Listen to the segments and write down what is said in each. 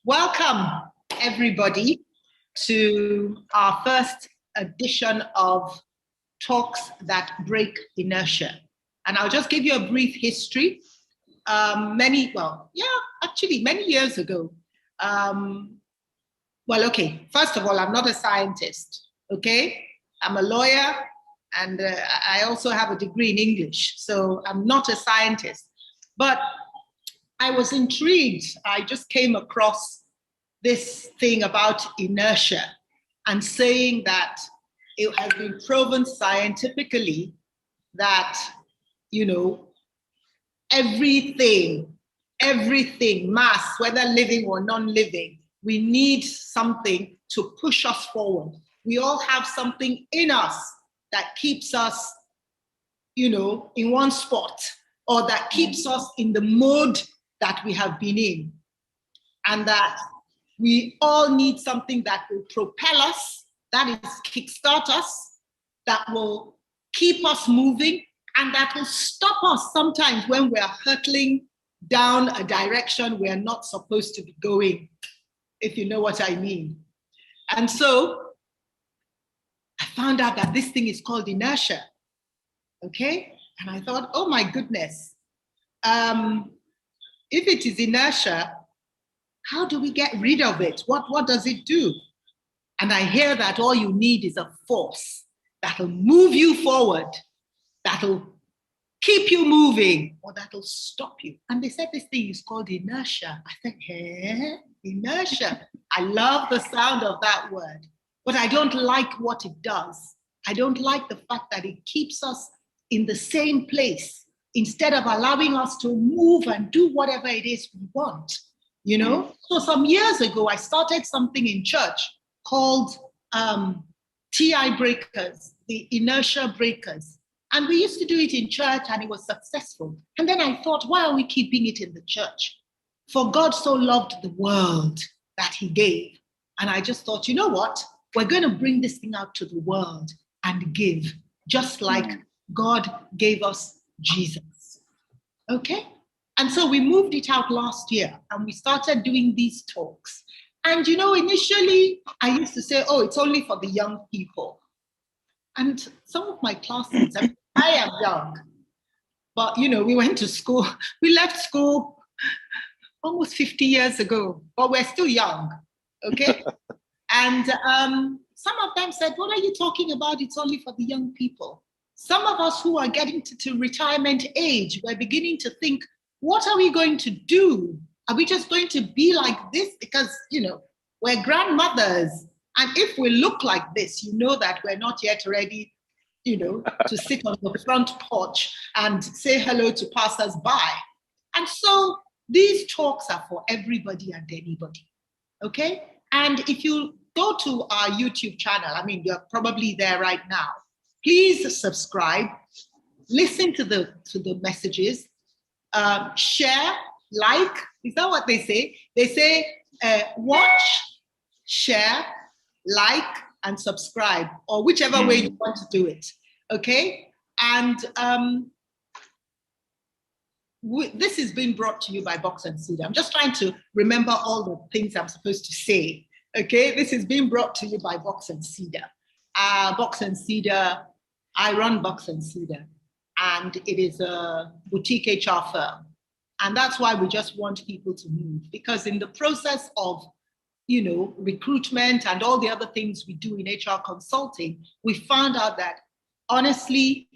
Welcome, everybody, to our first edition of Talks That Break Inertia. And I'll just give you a brief history. Many years ago. First of all, I'm not a scientist, okay? I'm a lawyer, and I also have a degree in English, so I'm not a scientist. But I was intrigued. I just came across this thing about inertia and saying that it has been proven scientifically that, everything, mass, whether living or non-living, we need something to push us forward. We all have something in us that keeps us, in one spot, or that keeps us in the mode that we have been in. And that we all need something that will propel us, that is kickstart us, that will keep us moving, and that will stop us sometimes when we're hurtling down a direction we're not supposed to be going, if you know what I mean. And so I found out that this thing is called inertia, okay? And I thought, oh my goodness, if it is inertia, how do we get rid of it? What does it do? And I hear that all you need is a force that'll move you forward, that'll keep you moving, or that'll stop you. And they said this thing is called inertia. I said, inertia. I love the sound of that word, but I don't like what it does. I don't like the fact that it keeps us in the same place instead of allowing us to move and do whatever it is we want, So some years ago, I started something in church called TI breakers, the inertia breakers. And we used to do it in church and it was successful. And then I thought, why are we keeping it in the church? For God so loved the world that he gave. And I just thought, you know what? We're going to bring this thing out to the world and give, just like God gave us Jesus. Okay? And so we moved it out last year and we started doing these talks. And, initially I used to say, oh, it's only for the young people. And some of my classmates, I am young, but, we went to school. We left school almost 50 years ago, but we're still young, okay? And some of them said, what are you talking about? It's only for the young people. Some of us who are getting to retirement age, we're beginning to think, what are we going to do? Are we just going to be like this? Because, we're grandmothers. And if we look like this, that we're not yet ready, to sit on the front porch and say hello to passers-by. And so these talks are for everybody and anybody, okay? And if you go to our YouTube channel, you're probably there right now, please subscribe, listen to the messages, share, like. Is that what they say? They say watch, share, like, and subscribe, or whichever way you want to do it, okay? And this is being brought to you by Box and Cedar. I'm just trying to remember all the things I'm supposed to say, okay? This is being brought to you by Box and Cedar. Box and Cedar, I run Box and Cedar, and it is a boutique HR firm. And that's why we just want people to move, because in the process of, recruitment and all the other things we do in HR consulting, we found out that honestly,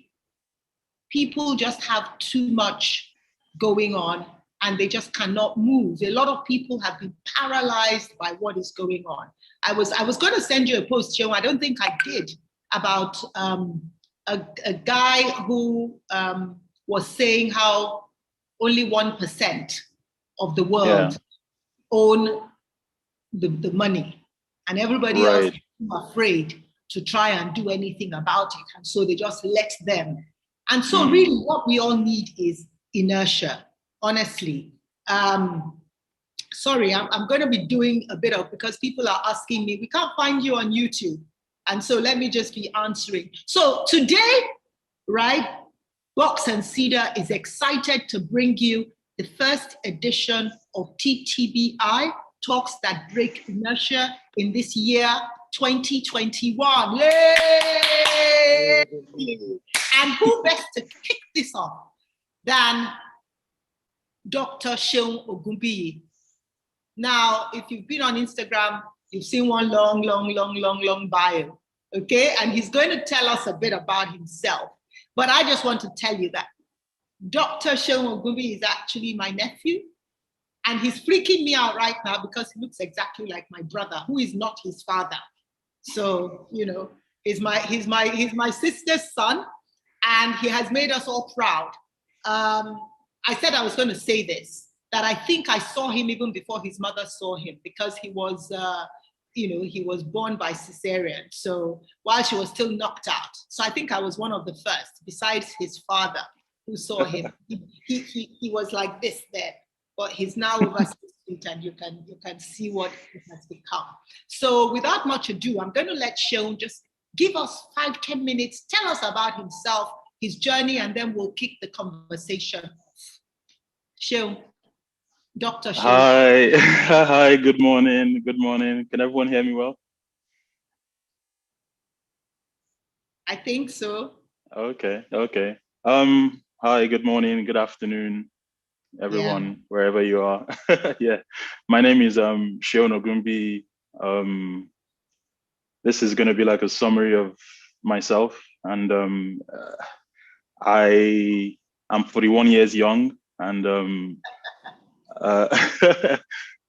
people just have too much going on and they just cannot move. A lot of people have been paralyzed by what is going on. I was going to send you a post, Seun, I don't think I did, about a guy who was saying how only 1% of the world own the money, and everybody else is afraid to try and do anything about it. And so they just let them. And so really what we all need is inertia, honestly. Sorry, I'm going to be doing a bit of, because people are asking me, we can't find you on YouTube. And so let me just be answering. So today, right, Box and Cedar is excited to bring you the first edition of TTBI, talks that break inertia in this year 2021. Yay! And who best to kick this off than Dr. Seun Ogunbiyi? Now, if you've been on Instagram, you've seen one long bio, okay? And he's going to tell us a bit about himself. But I just want to tell you that Dr. Seun Ogunbiyi is actually my nephew, and he's freaking me out right now because he looks exactly like my brother, who is not his father. So, you know, he's my sister's son, and he has made us all proud. I said I was going to say this, that I think I saw him even before his mother saw him, because he was, he was born by cesarean. So while she was still knocked out. So I think I was one of the first, besides his father, who saw him. He was like this there, but he's now over 6 feet, and you can see what he has become. So without much ado, I'm going to let Seun just give us 5-10 minutes, tell us about himself, his journey, and then we'll kick the conversation off. Seun, Dr. Seun. Hi, hi, good morning, good morning. Can everyone hear me well? I think so. Okay. Hi, good morning, good afternoon, everyone, wherever you are. Yeah, my name is Seun Ogunbiyi. This is going to be like a summary of myself, and I am 41 years young, and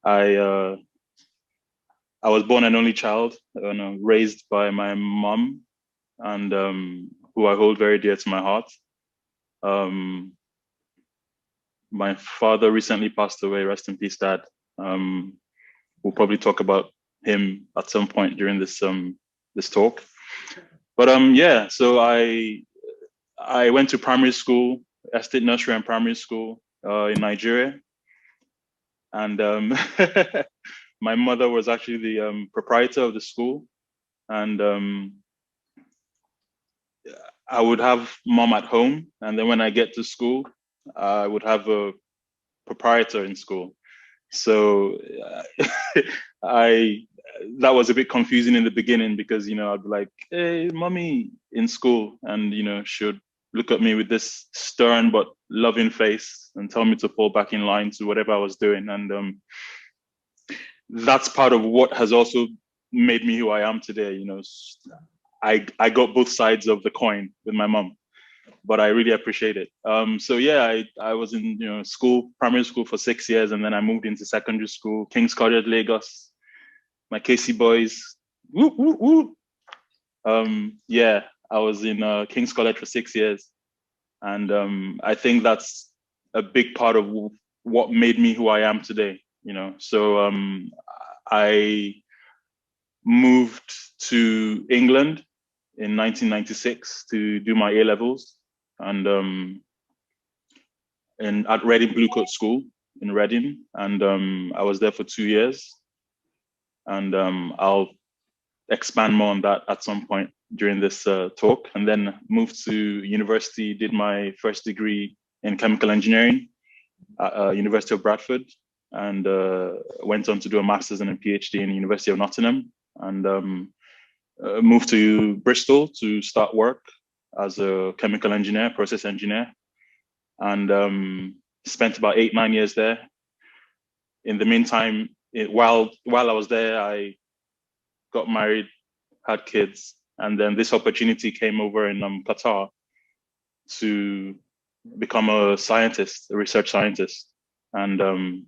I was born an only child, raised by my mom, and who I hold very dear to my heart. My father recently passed away. Rest in peace, Dad. We'll probably talk about him at some point during this talk. But yeah, so I went to primary school, Estate Nursery and Primary School in Nigeria, and my mother was actually the proprietor of the school, and I would have mom at home, and then when I get to school, I would have a proprietor in school. So that was a bit confusing in the beginning, because I'd be like, "Hey, mommy," in school, and she would look at me with this stern but loving face and tell me to fall back in line to whatever I was doing, and that's part of what has also made me who I am today. I got both sides of the coin with my mom, but I really appreciate it. So yeah, I was in primary school for 6 years, and then I moved into secondary school, King's College, Lagos. My KC boys, woo, woo, woo. Yeah, I was in King's College for 6 years, and I think that's a big part of what made me who I am today. So I moved to England in 1996 to do my A levels, and at Reading Blue Coat School in Reading, and I was there for 2 years, and I'll expand more on that at some point during this talk. And then moved to university, did my first degree in chemical engineering at University of Bradford, and went on to do a master's and a PhD in the University of Nottingham, and moved to Bristol to start work as a chemical engineer, process engineer, and spent about 8-9 years there. In the meantime, while I was there, I got married, had kids, and then this opportunity came over in Qatar to become a scientist, a research scientist. And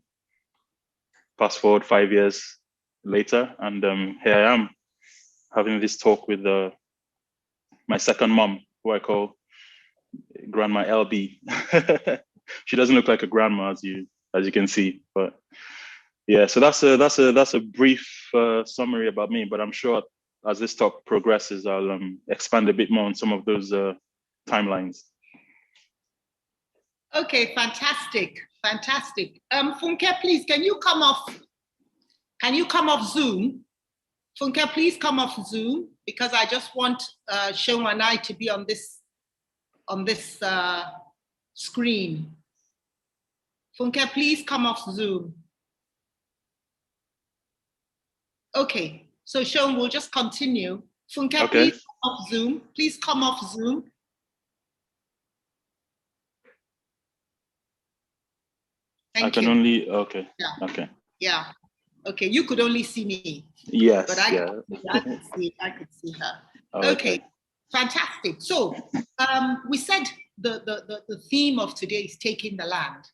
fast forward 5 years later, and here I am having this talk with my second mom, who I call Grandma LB. She doesn't look like a grandma, as you can see, but yeah. So that's a brief summary about me. But I'm sure as this talk progresses, I'll expand a bit more on some of those timelines. Okay, fantastic. Funke, please, can you come off Zoom? Funke, please come off Zoom, because I just want Seun and I to be on this screen. Funke, please come off Zoom. Okay, so Sean, we'll just continue. Funke, Okay. please come off Zoom. Please come off Zoom. Thank I can you. only, okay. Yeah. Okay. Yeah. Okay, you could only see me. Yes. But I could see her. Oh, Okay, fantastic. So we said the theme of today is taking the land.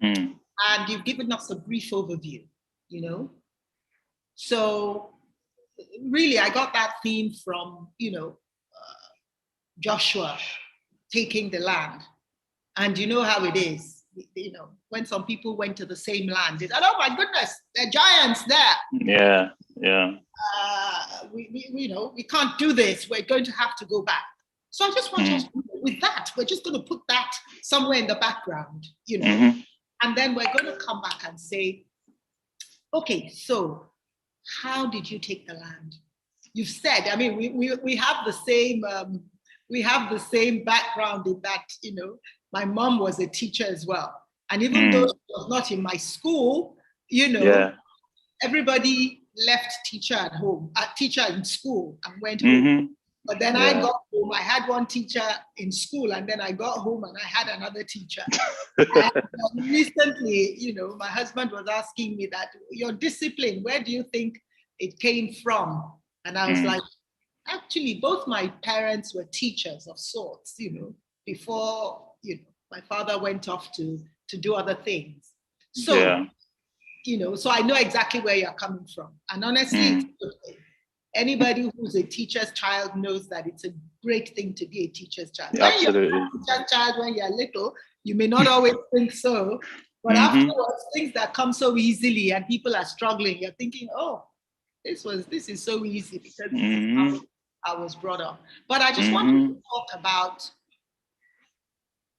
Mm. And you've given us a brief overview, you know. So really, I got that theme from, Joshua taking the land. And you know how it is, when some people went to the same land, they said, oh my goodness, there are giants there. Yeah, yeah. We can't do this. We're going to have to go back. So I just want us, with that, we're just going to put that somewhere in the background, and then we're going to come back and say, okay, so how did you take the land? You've said, I mean, we have the same background in that, my mom was a teacher as well. And even though she was not in my school, everybody left teacher at home, teacher in school and went home. But then I got home, I had one teacher in school, and then I got home and I had another teacher. And recently, my husband was asking me that, your discipline, where do you think it came from? And I was like, actually, both my parents were teachers of sorts, before, my father went off to do other things. So, so I know exactly where you're coming from. And honestly, anybody who's a teacher's child knows that it's a great thing to be a teacher's child. Absolutely. When you're a teacher's child, when you're little, you may not always think so. But afterwards, things that come so easily and people are struggling, you're thinking, oh, this is so easy because this is how I was brought up. But I just want to talk about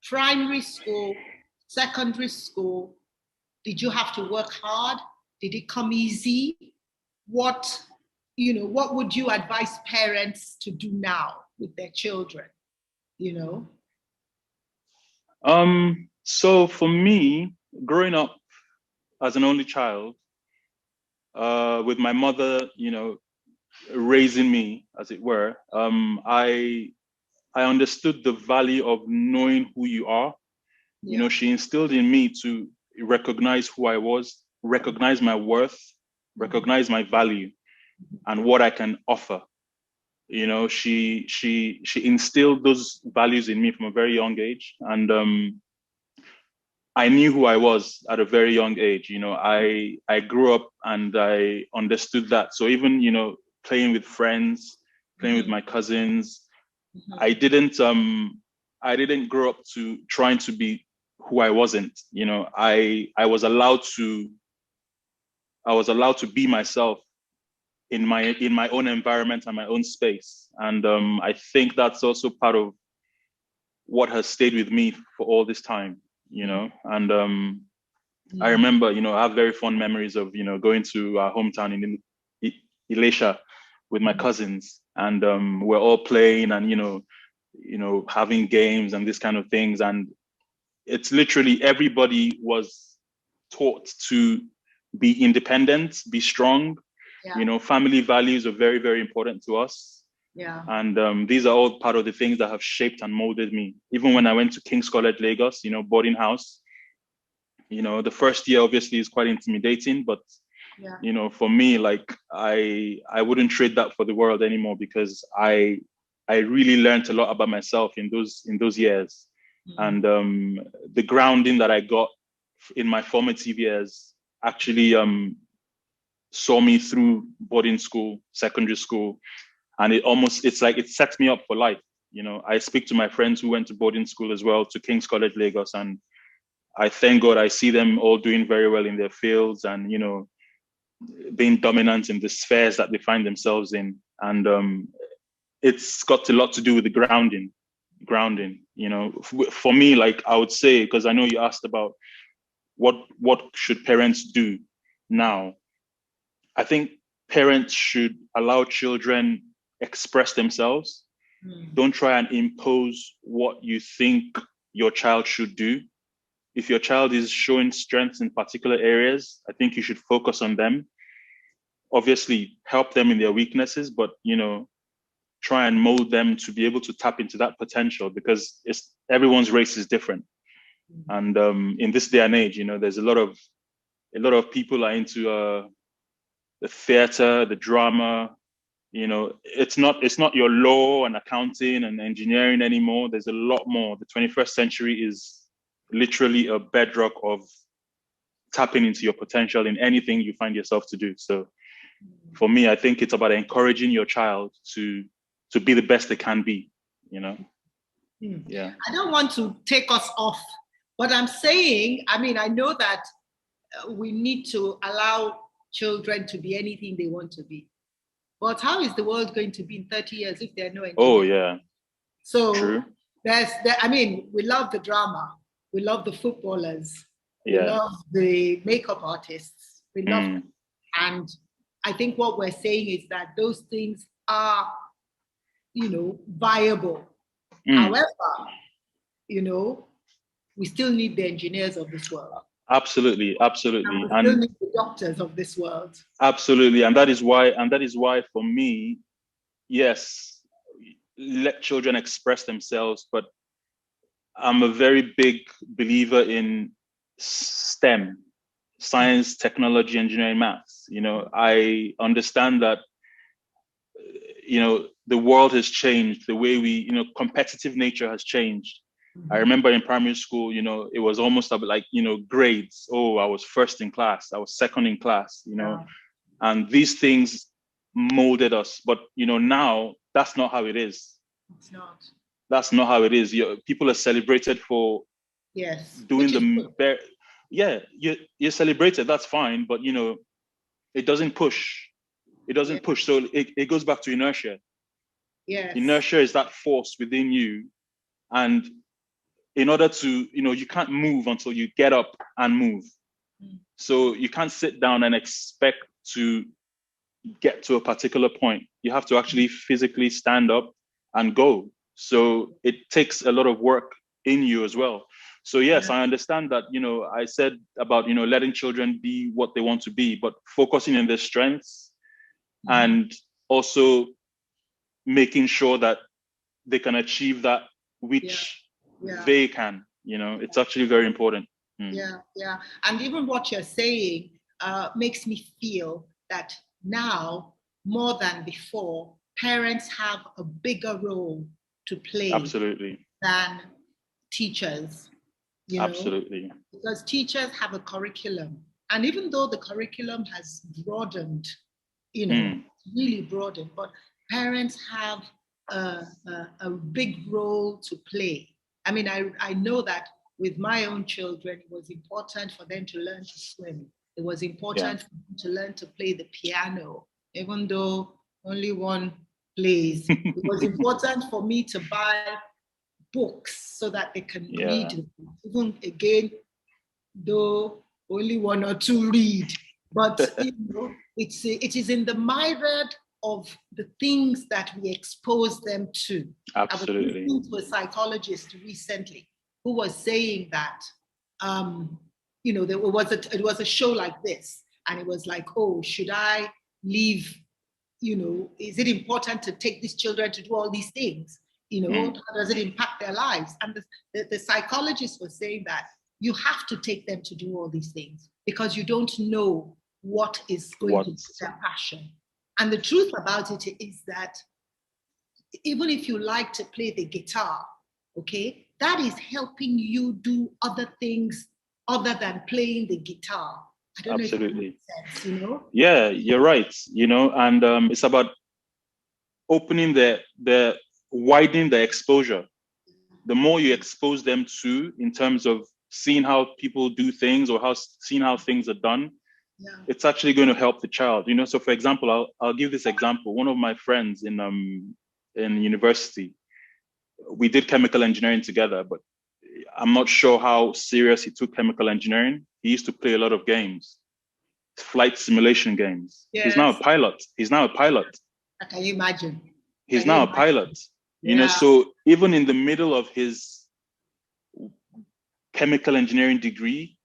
primary school, secondary school. Did you have to work hard? Did it come easy? What would you advise parents to do now with their children? So for me, growing up as an only child, with my mother, raising me, as it were, I understood the value of knowing who you are. Yeah. She instilled in me to recognize who I was, recognize my worth, recognize my value, and what I can offer. She instilled those values in me from a very young age, and I knew who I was at a very young age. I grew up and I understood that. So even playing with friends, playing with my cousins, I didn't grow up to trying to be who I wasn't. I was allowed to be myself in my own environment and my own space. And I think that's also part of what has stayed with me for all this time, and I remember, I have very fond memories of, going to our hometown in Elisha with my cousins, and we're all playing and, having games and this kind of things. And it's literally everybody was taught to be independent, be strong. Family values are very, very important to us. Yeah. And these are all part of the things that have shaped and molded me. Even when I went to King's College, Lagos, boarding house, the first year obviously is quite intimidating, but for me, like I wouldn't trade that for the world anymore, because I really learned a lot about myself in those years. And the grounding that I got in my formative years actually saw me through boarding school, secondary school, and it's like it sets me up for life. I speak to my friends who went to boarding school as well, to King's College, Lagos, and I thank God I see them all doing very well in their fields and, being dominant in the spheres that they find themselves in. And it's got a lot to do with the grounding. For me, like I would say, because I know you asked about what should parents do now. I think parents should allow children express themselves. Don't try and impose what you think your child should do. If your child is showing strengths in particular areas, I think you should focus on them. obviously help them in their weaknesses, but, you know, try and mold them to be able to tap into that potential, because everyone's race is different. And in this day and age, you know, there's a lot of people are into the theater, the drama. You know, it's not your law and accounting and engineering anymore. There's a lot more. The 21st century is literally a bedrock of tapping into your potential in anything you find yourself to do. So for me, I think it's about encouraging your child to be the best they can be, you know? Yeah. I don't want to take us off, but I'm saying, I mean, I know that we need to allow children to be anything they want to be. But how is the world going to be in 30 years if there are no engineers? Oh, yeah. So true. I mean, we love the drama. We love the footballers. Yeah. We love the makeup artists. We love them. And I think what we're saying is that those things are, you know, viable. However, you know, we still need the engineers of this world. Absolutely. And we still need the doctors of this world. Absolutely. And that is why for me, yes, let children express themselves, but I'm a very big believer in STEM, science, technology, engineering, maths. You know, I understand that, you know, the world has changed, the way you know, competitive nature has changed. I remember in primary school, you know, it was almost like, you know, grades. Oh, I was first in class, I was second in class, you know, and these things molded us. But, you know, now that's not how it is. It's not. That's not how it is. People are celebrated for doing you're celebrated, that's fine. But, you know, it doesn't push. It doesn't push. So it goes back to inertia. Yes. Inertia is that force within you. And in order to, you know, you can't move until you get up and move. So you can't sit down and expect to get to a particular point. You have to actually physically stand up and go. So it takes a lot of work in you as well. So yes, I understand that, you know, I said about, you know, letting children be what they want to be, but focusing on their strengths and also making sure that they can achieve that which they can, you know, it's actually very important. Yeah. And even what you're saying makes me feel that now, more than before, parents have a bigger role to play than teachers. You know? Absolutely. Because teachers have a curriculum. And even though the curriculum has broadened, you know, really broadened, but parents have a big role to play. I mean, I know that with my own children, it was important for them to learn to swim. It was important for them to learn to play the piano, even though only one plays. It was important for me to buy books so that they can read them. Even again, though only one or two read. But you know, it is in the myriad of the things that we expose them to. Absolutely. I was listening to a psychologist recently who was saying that, you know, it was a show like this, and it was like, oh, should I leave? You know, is it important to take these children to do all these things? You know, how does it impact their lives? And the psychologist was saying that you have to take them to do all these things because you don't know what is going to be their passion. And the truth about it is that even if you like to play the guitar, okay, that is helping you do other things other than playing the guitar. I don't know if that makes sense, you know? Yeah, you're right, you know, and it's about opening widening the exposure. The more you expose them to, in terms of seeing how people do things or seeing how things are done, it's actually going to help the child, you know. So for example, I'll give this example. One of my friends in university, we did chemical engineering together, but I'm not sure how serious he took chemical engineering. He used to play a lot of games, flight simulation games. He's now a pilot. Can you imagine? He's now a pilot. You know, so even in the middle of his chemical engineering degree,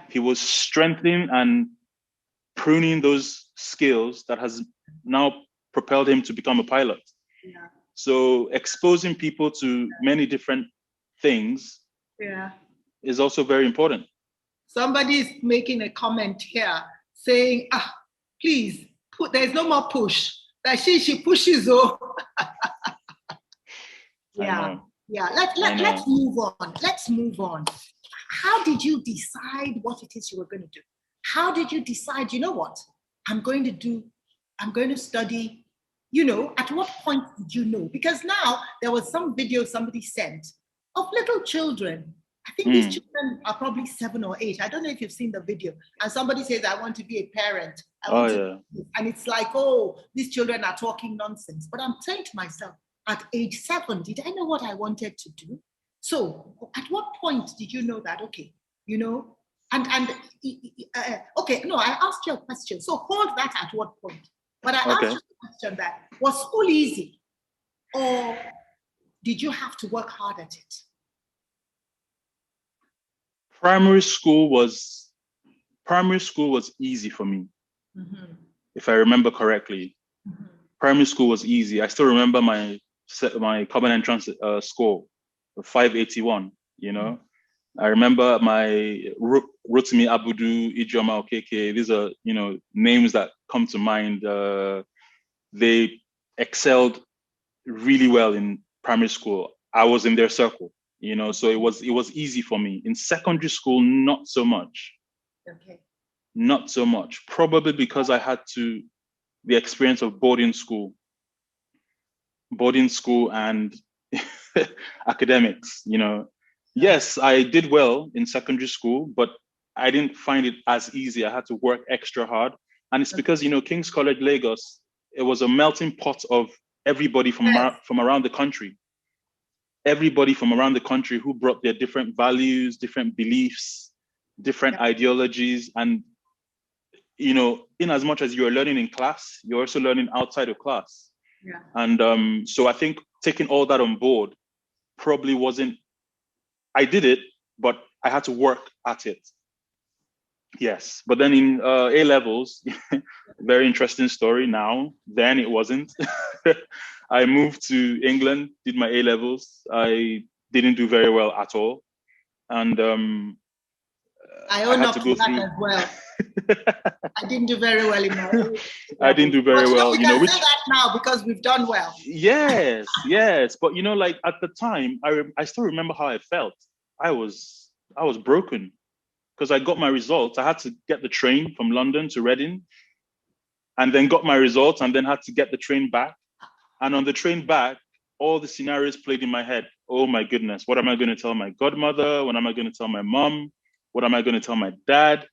he was strengthening and pruning those skills that has now propelled him to become a pilot. Yeah. So exposing people to many different things is also very important. Somebody is making a comment here saying, please, there's no more push. That she pushes. Oh. Yeah. Let's move on. Let's move on. How did you decide what it is you were going to do? How did you decide, you know what, I'm going to study, at what point did you know? Because now there was some video somebody sent of little children. I think these children are probably 7 or 8. I don't know if you've seen the video. And somebody says, I want to be a parent. And it's like, these children are talking nonsense. But I'm saying to myself, at age 7, did I know what I wanted to do? So at what point did you know that, okay, I asked you a question. So hold that at what point? But I asked you a question that, was school easy? Or did you have to work hard at it? Primary school was easy for me, if I remember correctly. Primary school was easy. I still remember my common entrance score, 581. I remember my Rotimi Abudu, Ijoma Okeke. These are names that come to mind. They excelled really well in primary school. I was in their circle. So it was easy for me. In secondary school, not so much. Okay. Not so much. Probably because I had the experience of boarding school and academics. Yes, I did well in secondary school, but I didn't find it as easy. I had to work extra hard. And it's because, King's College Lagos, it was a melting pot of everybody from around the country. Everybody from around the country who brought their different values, different beliefs, different ideologies. And, in as much as you're learning in class, you're also learning outside of class. Yeah. And so I think taking all that on board probably wasn't, I did it, but I had to work at it. Yes. But then in A levels, very interesting story now. Then it wasn't. I moved to England, did my A levels. I didn't do very well at all. And I own up to that as well. I didn't do very well in my I didn't do very well. We can say that now because we've done well. Yes. But like at the time, I still remember how I felt. I was broken because I got my results. I had to get the train from London to Reading, and then got my results, and then had to get the train back. And on the train back, all the scenarios played in my head. Oh my goodness, what am I going to tell my godmother? What am I going to tell my mom? What am I going to tell my dad?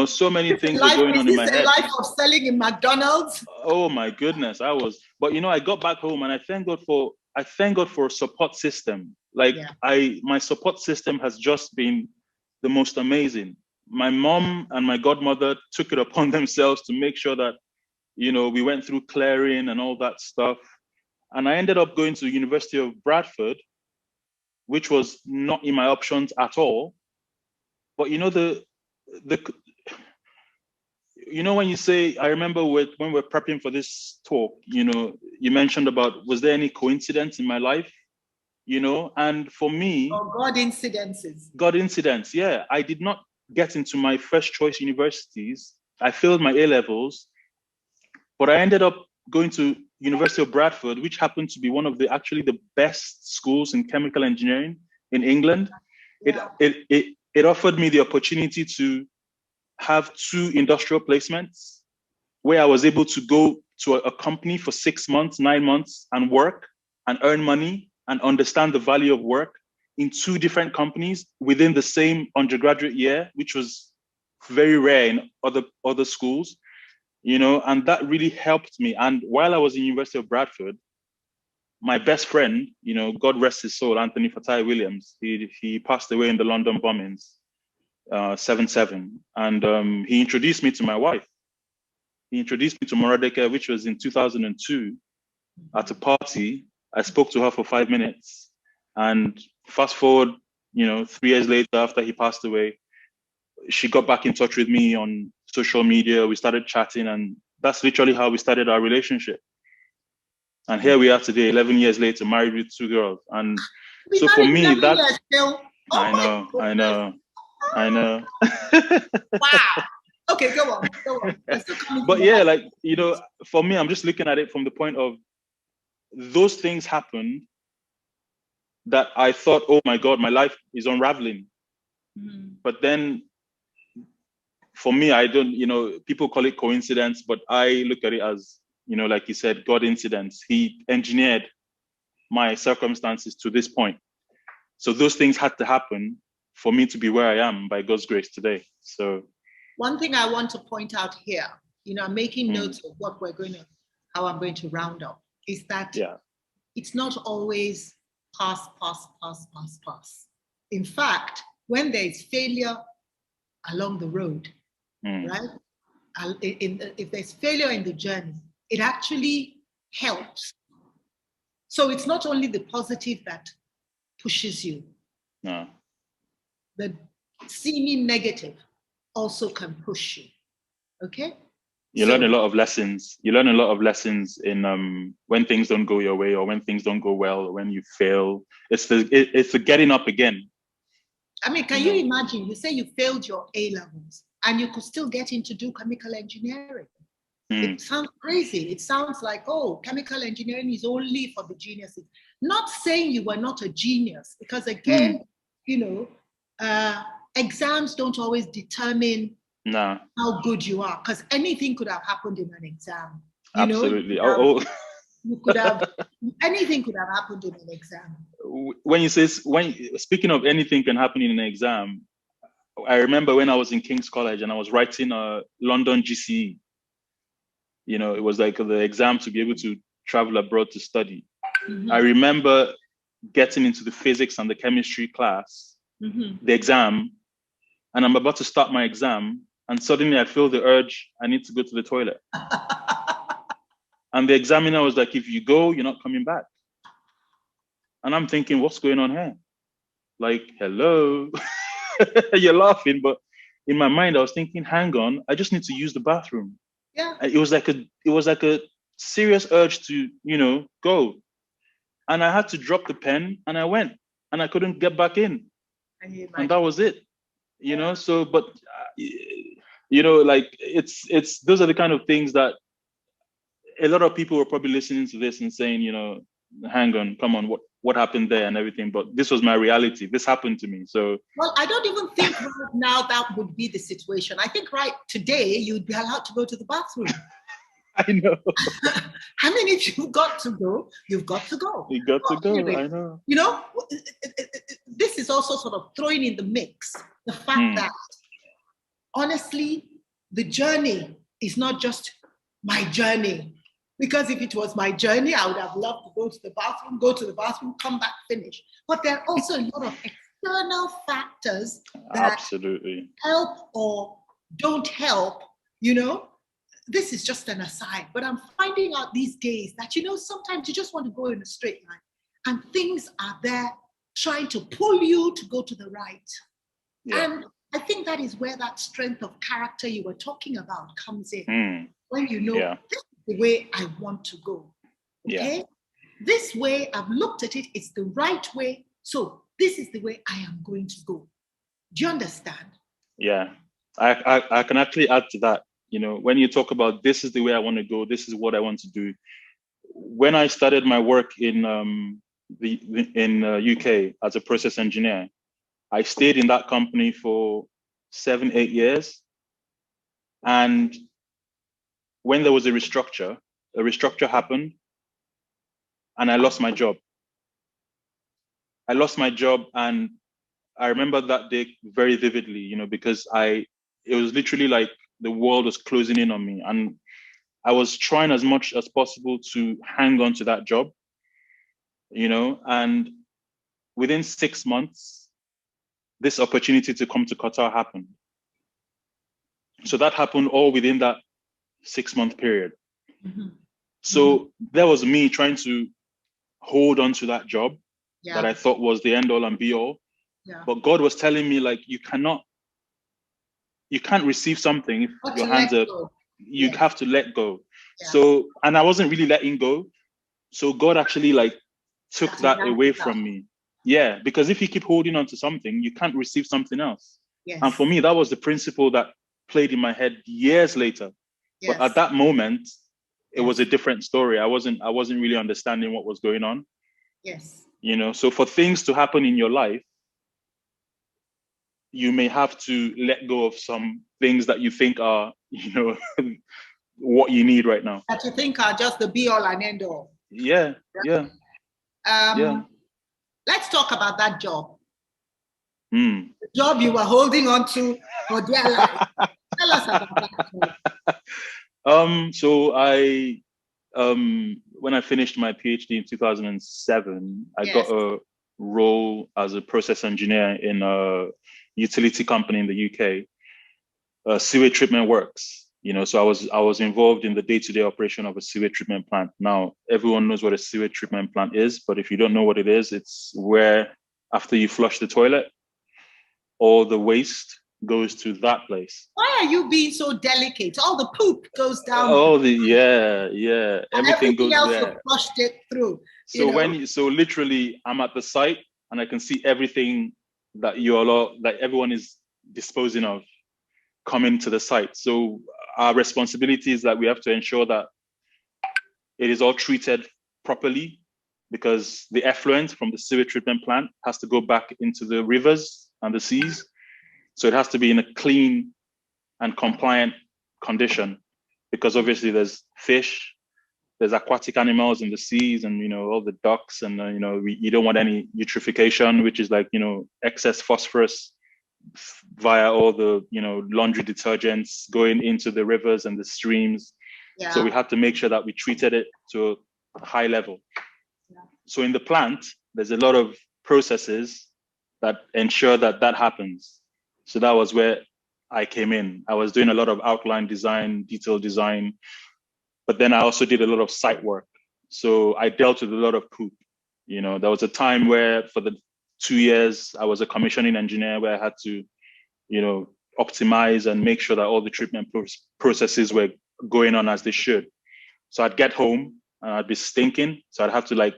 So many things were going on in my head. Life of selling in McDonald's. Oh my goodness, but I got back home, and I thank God for a support system. My support system has just been the most amazing. My mom and my godmother took it upon themselves to make sure that, we went through clearing and all that stuff. And I ended up going to the University of Bradford, which was not in my options at all. But when you say, I remember when we're prepping for this talk, you mentioned about, was there any coincidence in my life? And for me, God incidents. Yeah. I did not get into my first choice universities. I failed my A levels, but I ended up going to University of Bradford, which happened to be one of the best schools in chemical engineering in England. Yeah. It offered me the opportunity to have 2 industrial placements where I was able to go to a company for 6 months, 9 months and work and earn money and understand the value of work in 2 different companies within the same undergraduate year, which was very rare in other schools, and that really helped me. And while I was in University of Bradford, my best friend, God rest his soul, Anthony Fatai Williams, he passed away in the London bombings, 7/7. And he introduced me to my wife. He introduced me to Moradeke, which was in 2002 at a party. I spoke to her for 5 minutes, and fast forward, 3 years later after he passed away, she got back in touch with me on social media. We started chatting, and that's literally how we started our relationship. And here we are today, 11 years later, married with 2 girls. And so for me, that I know. Wow. Okay, go on. But yeah, like, you know, for me, I'm just looking at it from the point of those things happened that I thought, oh my God, my life is unraveling. But then for me, I don't, you know, people call it coincidence, but I look at it as, you know, like you said, God incidents. He engineered my circumstances to this point. So those things had to happen for me to be where I am by God's grace today. So one thing I want to point out here, you know, I'm making notes of how I'm going to round up, is that it's not always pass. In fact, when there is failure along the road, right? If there's failure in the journey, it actually helps. So it's not only the positive that pushes you. No. The seeming negative also can push you. Okay? You learn a lot of lessons. You learn a lot of lessons in when things don't go your way, or when things don't go well, or when you fail. It's the getting up again. I mean, can you imagine? You say you failed your A levels and you could still get in to do chemical engineering. It sounds crazy. It sounds like, oh, chemical engineering is only for the geniuses. Not saying you were not a genius, because again, you know, exams don't always determine how good you are, because anything could have happened in an exam. You Absolutely. You could have, anything could have happened in an exam. When speaking of anything can happen in an exam, I remember when I was in King's College and I was writing a London GCE. You know, it was like the exam to be able to travel abroad to study. I remember getting into the physics and the chemistry class, the exam, and I'm about to start my exam, and suddenly I feel the urge, I need to go to the toilet. And the examiner was like, if you go, you're not coming back. And I'm thinking, what's going on here? Like, hello, you're laughing, but in my mind, I was thinking, hang on, I just need to use the bathroom. Yeah. It was like a serious urge to, you know, go. And I had to drop the pen, and I went, and I couldn't get back in. And that was it, you know? So, but, you know, like it's, those are the kind of things that a lot of people were probably listening to this and saying, you know, hang on, come on, what happened there and everything. But this was my reality. This happened to me. So, well, I don't even think right now that would be the situation. I think right today you'd be allowed to go to the bathroom. I know. I mean, if you've got to go, you've got to go. You got to go. I know. You know, this is also sort of throwing in the mix the fact that honestly, the journey is not just my journey. Because if it was my journey, I would have loved to go to the bathroom, come back, finish. But there are also a lot of external factors that absolutely help or don't help, you know. This is just an aside, but I'm finding out these days that, you know, sometimes you just want to go in a straight line and things are there trying to pull you to go to the right. Yeah. And I think that is where that strength of character you were talking about comes in. When you know, this is the way I want to go. Okay? This way, I've looked at it, it's the right way. So this is the way I am going to go. Do you understand? Yeah. I can actually add to that. You know, when you talk about this is the way I want to go, this is what I want to do. When I started my work in UK as a process engineer, I stayed in that company for 7-8 years. And when there was a restructure happened and I lost my job. And I remember that day very vividly, you know, because it was literally like the world was closing in on me, and I was trying as much as possible to hang on to that job, you know, and within 6 months, this opportunity to come to Qatar happened. So that happened all within that 6-month period. So that was me trying to hold on to that job that I thought was the end all and be all. But God was telling me, like, you cannot you can't receive something if But your to hands let are, go. you Yes. have to let go. Yeah. So, and I wasn't really letting go. So God actually like took That that is away nice from stuff. me. Yeah, because if you keep holding on to something, you can't receive something else. Yes. And for me, that was the principle that played in my head years later. Yes. But at that moment, it Yes. was a different story. I wasn't really understanding what was going on. Yes. You know, so for things to happen in your life, you may have to let go of some things that you think are, you know, what you need right now. That you think are just the be all and end all. Yeah, yeah, yeah. Let's talk about that job. Mm. The job you were holding on to for dear life. Tell us about that job. So when I finished my PhD in 2007, I Yes. got a role as a process engineer in a utility company in the UK, sewage treatment works. You know, so I was involved in the day-to-day operation of a sewage treatment plant. Now, everyone knows what a sewage treatment plant is, but if you don't know what it is, it's where after you flush the toilet, all the waste goes to that place. Why are you being so delicate? All the poop goes down. Oh, yeah. And Everything goes else there. you flushed it through. So so literally, I'm at the site and I can see everything that that everyone is disposing of coming to the site. So our responsibility is that we have to ensure that it is all treated properly, because the effluent from the sewage treatment plant has to go back into the rivers and the seas. So it has to be in a clean and compliant condition, because obviously there's fish, there's aquatic animals in the seas, and, you know, all the ducks, and, you know, you don't want any eutrophication, which is like, you know, excess phosphorus via all the, you know, laundry detergents going into the rivers and the streams. Yeah. So we had to make sure that we treated it to a high level. Yeah. So in the plant, there's a lot of processes that ensure that that happens. So that was where I came in. I was doing a lot of outline design, detail design, but then I also did a lot of site work. So I dealt with a lot of poop. You know, there was a time where for the 2 years, I was a commissioning engineer where I had to, you know, optimize and make sure that all the treatment processes were going on as they should. So I'd get home and I'd be stinking. So I'd have to like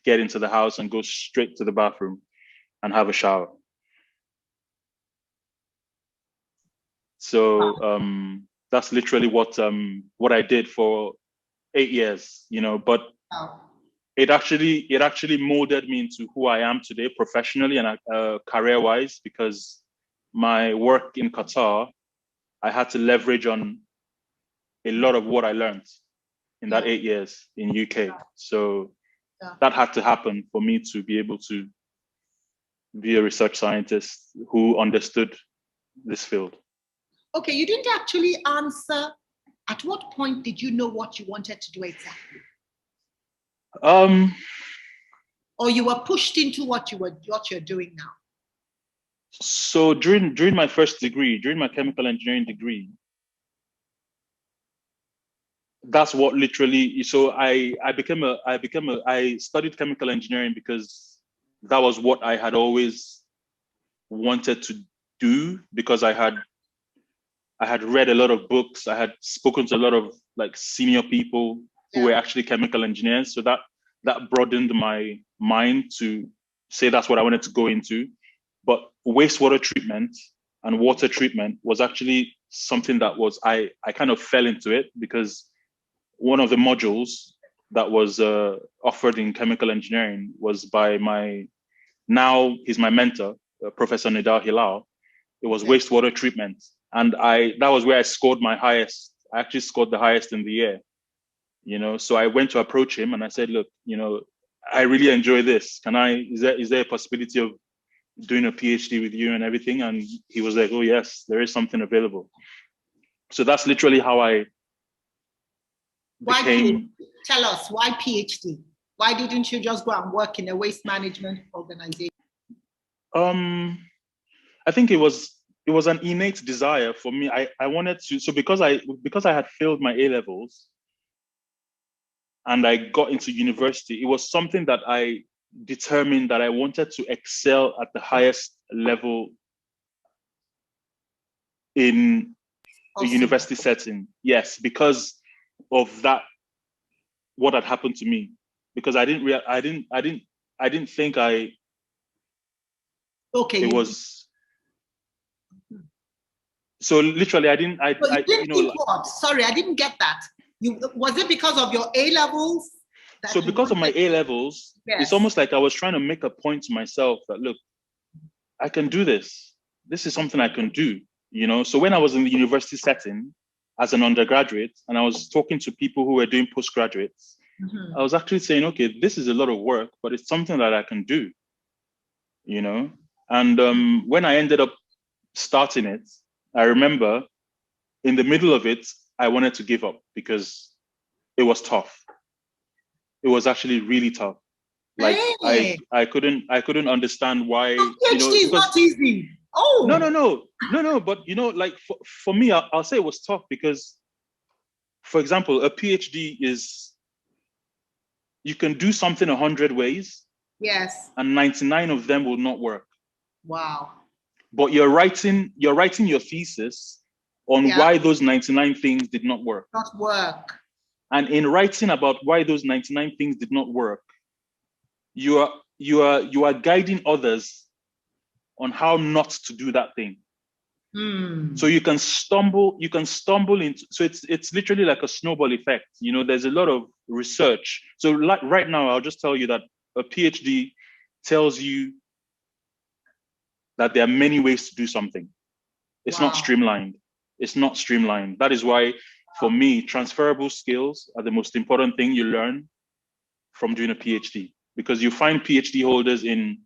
get into the house and go straight to the bathroom and have a shower. So that's literally what I did for 8 years, you know, but it actually molded me into who I am today professionally and career wise, because my work in Qatar, I had to leverage on a lot of what I learned in that 8 years in UK. So that had to happen for me to be able to be a research scientist who understood this field. Okay, you didn't actually answer. At what point did you know what you wanted to do exactly? Or you were pushed into what you're doing now? So during my first degree, during my chemical engineering degree, that's what literally. So I studied chemical engineering because that was what I had always wanted to do, because I had read a lot of books. I had spoken to a lot of like senior people who were actually chemical engineers. So that broadened my mind to say that's what I wanted to go into. But wastewater treatment and water treatment was actually something that was, I kind of fell into it because one of the modules that was offered in chemical engineering was by he's my mentor, Professor Nidal Hilal. It was wastewater treatment. And that was where I scored my highest. I actually scored the highest in the year, you know. So I went to approach him and I said, look, you know, I really enjoy this. Is there a possibility of doing a PhD with you and everything? And he was like, oh yes, there is something available. So that's literally how I became. Tell us, why PhD? Why didn't you just go and work in a waste management organization? I think it was an innate desire for me. I wanted to, so because I had failed my A levels and I got into university, it was something that I determined that I wanted to excel at the highest level in a Awesome. university setting. Yes, because of that, what had happened to me. Because I didn't think Okay. it was. So literally, I didn't. So you didn't think what? Sorry, I didn't get that. Was it because of your A levels? So because of my A levels, yes. It's almost like I was trying to make a point to myself that, look, I can do this. This is something I can do, So when I was in the university setting as an undergraduate and I was talking to people who were doing postgraduates, I was actually saying, okay, this is a lot of work, but it's something that I can do, And when I ended up starting it, I remember in the middle of it, I wanted to give up because it was tough. It was actually really tough. Like hey. I couldn't understand why. PhD is not easy. Oh No. But like for me, I'll say it was tough because, for example, a PhD is, you can do something 100 ways. Yes. And 99 of them will not work. Wow. But you're writing your thesis on why those 99 things did not work. Not work. And in writing about why those 99 things did not work, you are guiding others on how not to do that thing. So you can stumble into, so it's literally like a snowball effect. There's a lot of research. So right now, I'll just tell you that a PhD tells you that there are many ways to do something. It's not streamlined. It's not streamlined. That is why, for me, transferable skills are the most important thing you learn from doing a PhD, because you find PhD holders in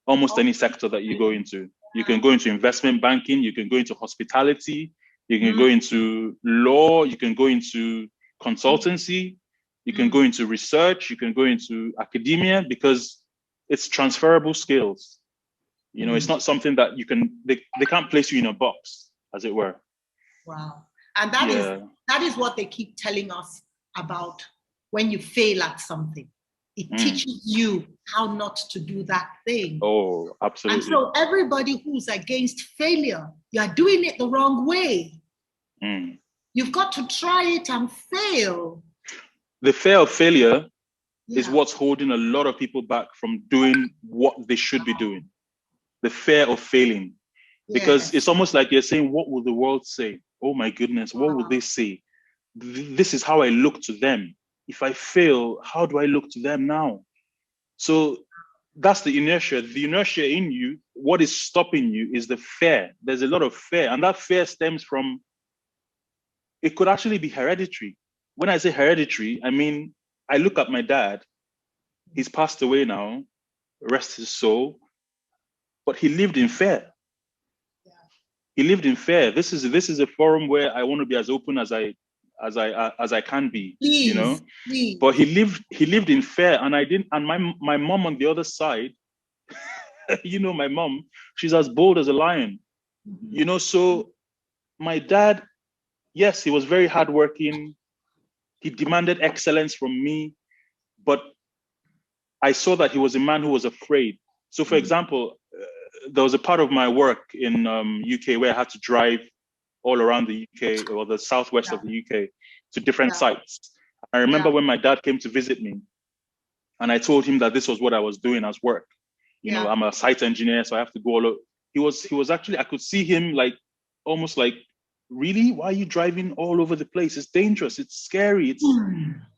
almost any sector that you go into. You can go into investment banking, you can go into hospitality, you can go into law, you can go into consultancy, you can go into research, you can go into academia, because it's transferable skills. It's not something that they can't place you in a box, as it were. Wow. And that is what they keep telling us about when you fail at something. It teaches you how not to do that thing. Oh, absolutely. And so everybody who's against failure, you are doing it the wrong way. You've got to try it and fail. The fear of failure is what's holding a lot of people back from doing what they should be doing. The fear of failing. Because it's almost like you're saying, what will the world say? Oh my goodness, what will they say? This is how I look to them. If I fail, how do I look to them now? So that's the inertia. The inertia in you, what is stopping you is the fear. There's a lot of fear. And that fear stems from, it could actually be hereditary. When I say hereditary, I mean, I look at my dad. He's passed away now, rest his soul, but he lived in fear. He lived in fear. This is a forum where I want to be as open as I can be, please. But he lived in fear, and I didn't. And my mom on the other side, my mom, she's as bold as a lion, So my dad, yes, he was very hardworking. He demanded excellence from me, but I saw that he was a man who was afraid. So, for example, there was a part of my work in UK where I had to drive all around the UK, or the southwest of the UK, to different sites. I remember when my dad came to visit me, and I told him that this was what I was doing as work. I'm a site engineer, so I have to go all over. He was actually, I could see him like, almost like, really? Why are you driving all over the place? It's dangerous. It's scary.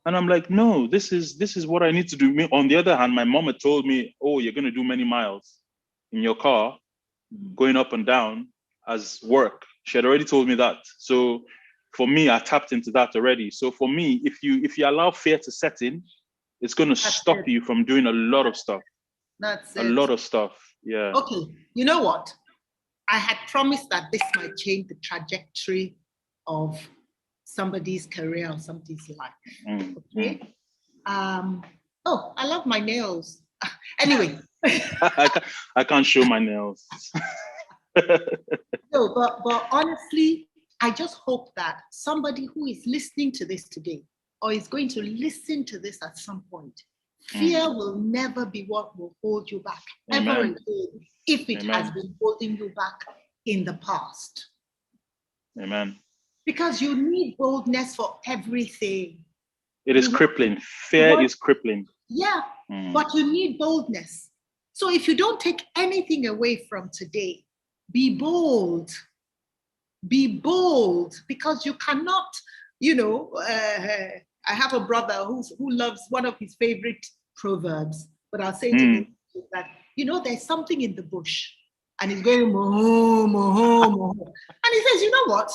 And I'm like, no, this is what I need to do. On the other hand, my mom had told me, oh, you're going to do many miles in your car, going up and down as work. She had already told me that. So for me, I tapped into that already. So for me, if you allow fear to set in, it's going to stop you from doing a lot of stuff. That's it. A lot of stuff. Yeah. Okay. You know what? I had promised that this might change the trajectory of somebody's career or somebody's life. Okay. Oh, I love my nails. Anyway. I can't show my nails. No, but honestly, I just hope that somebody who is listening to this today, or is going to listen to this at some point, fear will never be what will hold you back ever again, if it has been holding you back in the past. Amen. Because you need boldness for everything. It is crippling. Fear is crippling. Yeah, but you need boldness. So if you don't take anything away from today, be bold. Be bold, because you cannot, I have a brother who loves one of his favorite proverbs, but I'll say it again, that, there's something in the bush and he's going, moho, moho, moho. And he says, you know what?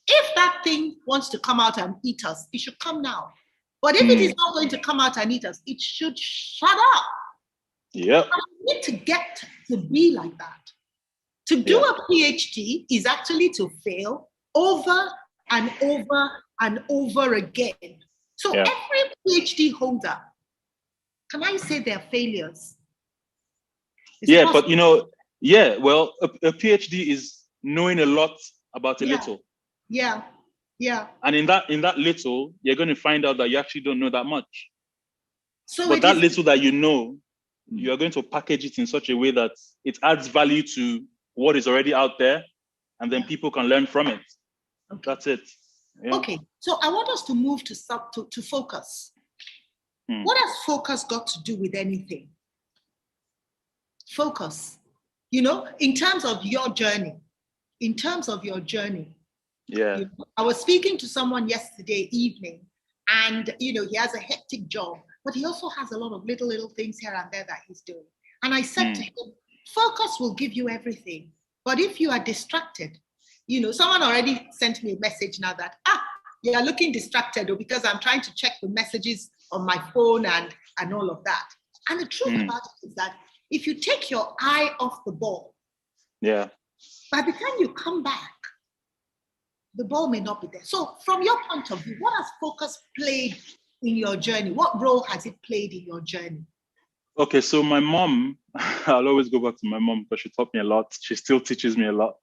If that thing wants to come out and eat us, it should come now. But if it is not going to come out and eat us, it should shut up. Yeah. We need to get to be like that. To do a PhD is actually to fail over and over and over again. So every PhD holder, can I say they're failures? But well, a PhD is knowing a lot about a little. Yeah. And in that little, you're going to find out that you actually don't know that much. So but that little that you know, you are going to package it in such a way that it adds value to what is already out there, and then people can learn from it. Okay. That's it. Yeah. Okay, so I want us to move to focus. What has focus got to do with anything? Focus, in terms of your journey. Yeah. I was speaking to someone yesterday evening, and he has a hectic job, but he also has a lot of little things here and there that he's doing. And I said to him, focus will give you everything. But if you are distracted, someone already sent me a message now that, you are looking distracted, or because I'm trying to check the messages on my phone and all of that. And the truth about it is that if you take your eye off the ball, by the time you come back, the ball may not be there. So from your point of view, what has focus played in your journey? What role has it played in your journey? Okay, so my mom, I'll always go back to my mom because she taught me a lot. She still teaches me a lot.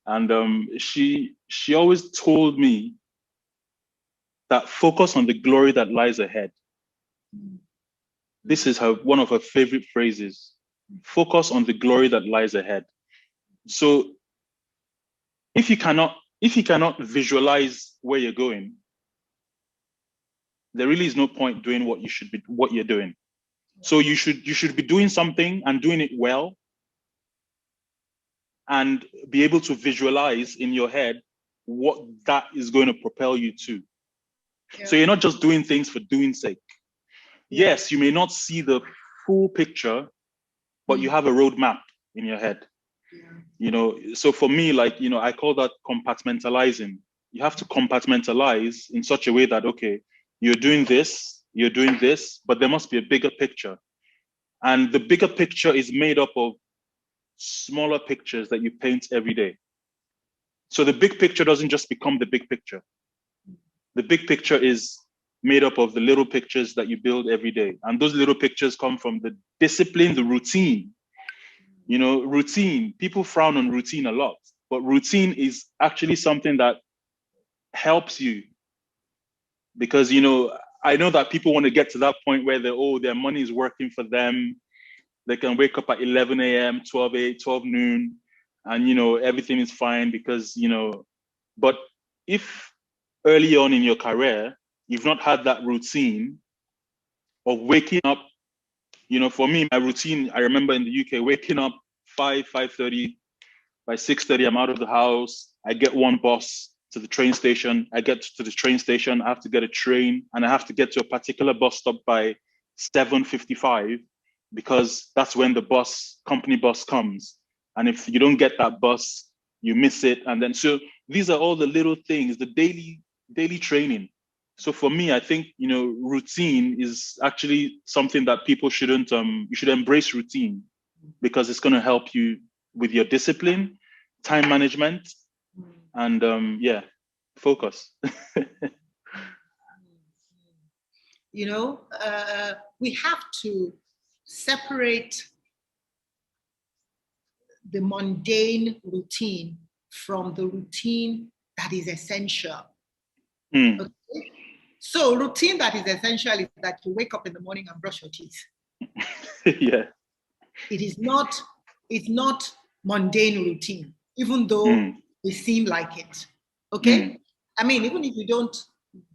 And she always told me that focus on the glory that lies ahead. This is one of her favorite phrases. Focus on the glory that lies ahead. So if you cannot visualize where you're going, there really is no point doing what you're doing. So you should be doing something and doing it well, and be able to visualize in your head what that is going to propel you to. Yeah. So you're not just doing things for doing sake. Yeah. Yes, you may not see the full picture, but you have a roadmap in your head. Yeah. So for me, I call that compartmentalizing. You have to compartmentalize in such a way that, okay, you're doing this, but there must be a bigger picture. And the bigger picture is made up of smaller pictures that you paint every day. So the big picture doesn't just become the big picture. The big picture is made up of the little pictures that you build every day. And those little pictures come from the discipline, the routine. Routine, people frown on routine a lot, but routine is actually something that helps you. Because, I know that people want to get to that point where their money is working for them. They can wake up at 11 a.m., 12 noon, and, everything is fine because, but if early on in your career, you've not had that routine of waking up, for me, my routine, I remember in the UK, waking up 5:30, by 6:30, I'm out of the house. I get one bus to the train station. I get to the train station, I have to get a train, and I have to get to a particular bus stop by 7:55. Because that's when the company bus comes. And if you don't get that bus, you miss it. And then, so these are all the little things, the daily training. So for me, I think, routine is actually something that people shouldn't, you should embrace routine, because it's going to help you with your discipline, time management, and focus. We have to separate the mundane routine from the routine that is essential. Okay? So routine that is essential is that you wake up in the morning and brush your teeth. Yeah. It's not mundane routine, even though it seems like it. Okay? I mean, even if you don't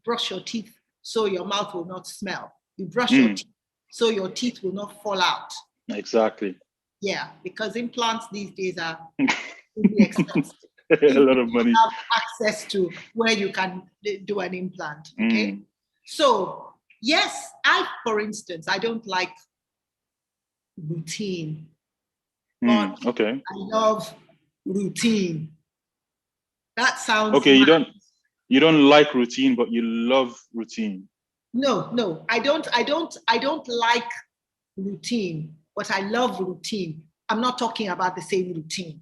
brush your teeth so your mouth will not smell, you brush your teeth so your teeth will not fall out. Exactly. Yeah, because implants these days are really expensive. A lot of money. Have access to where you can do an implant. Okay. So, yes, for instance, I don't like routine, but Okay. I love routine. That sounds okay. mad. You don't like routine, but you love routine. No, I don't like routine, but I love routine. I'm not talking about the same routine.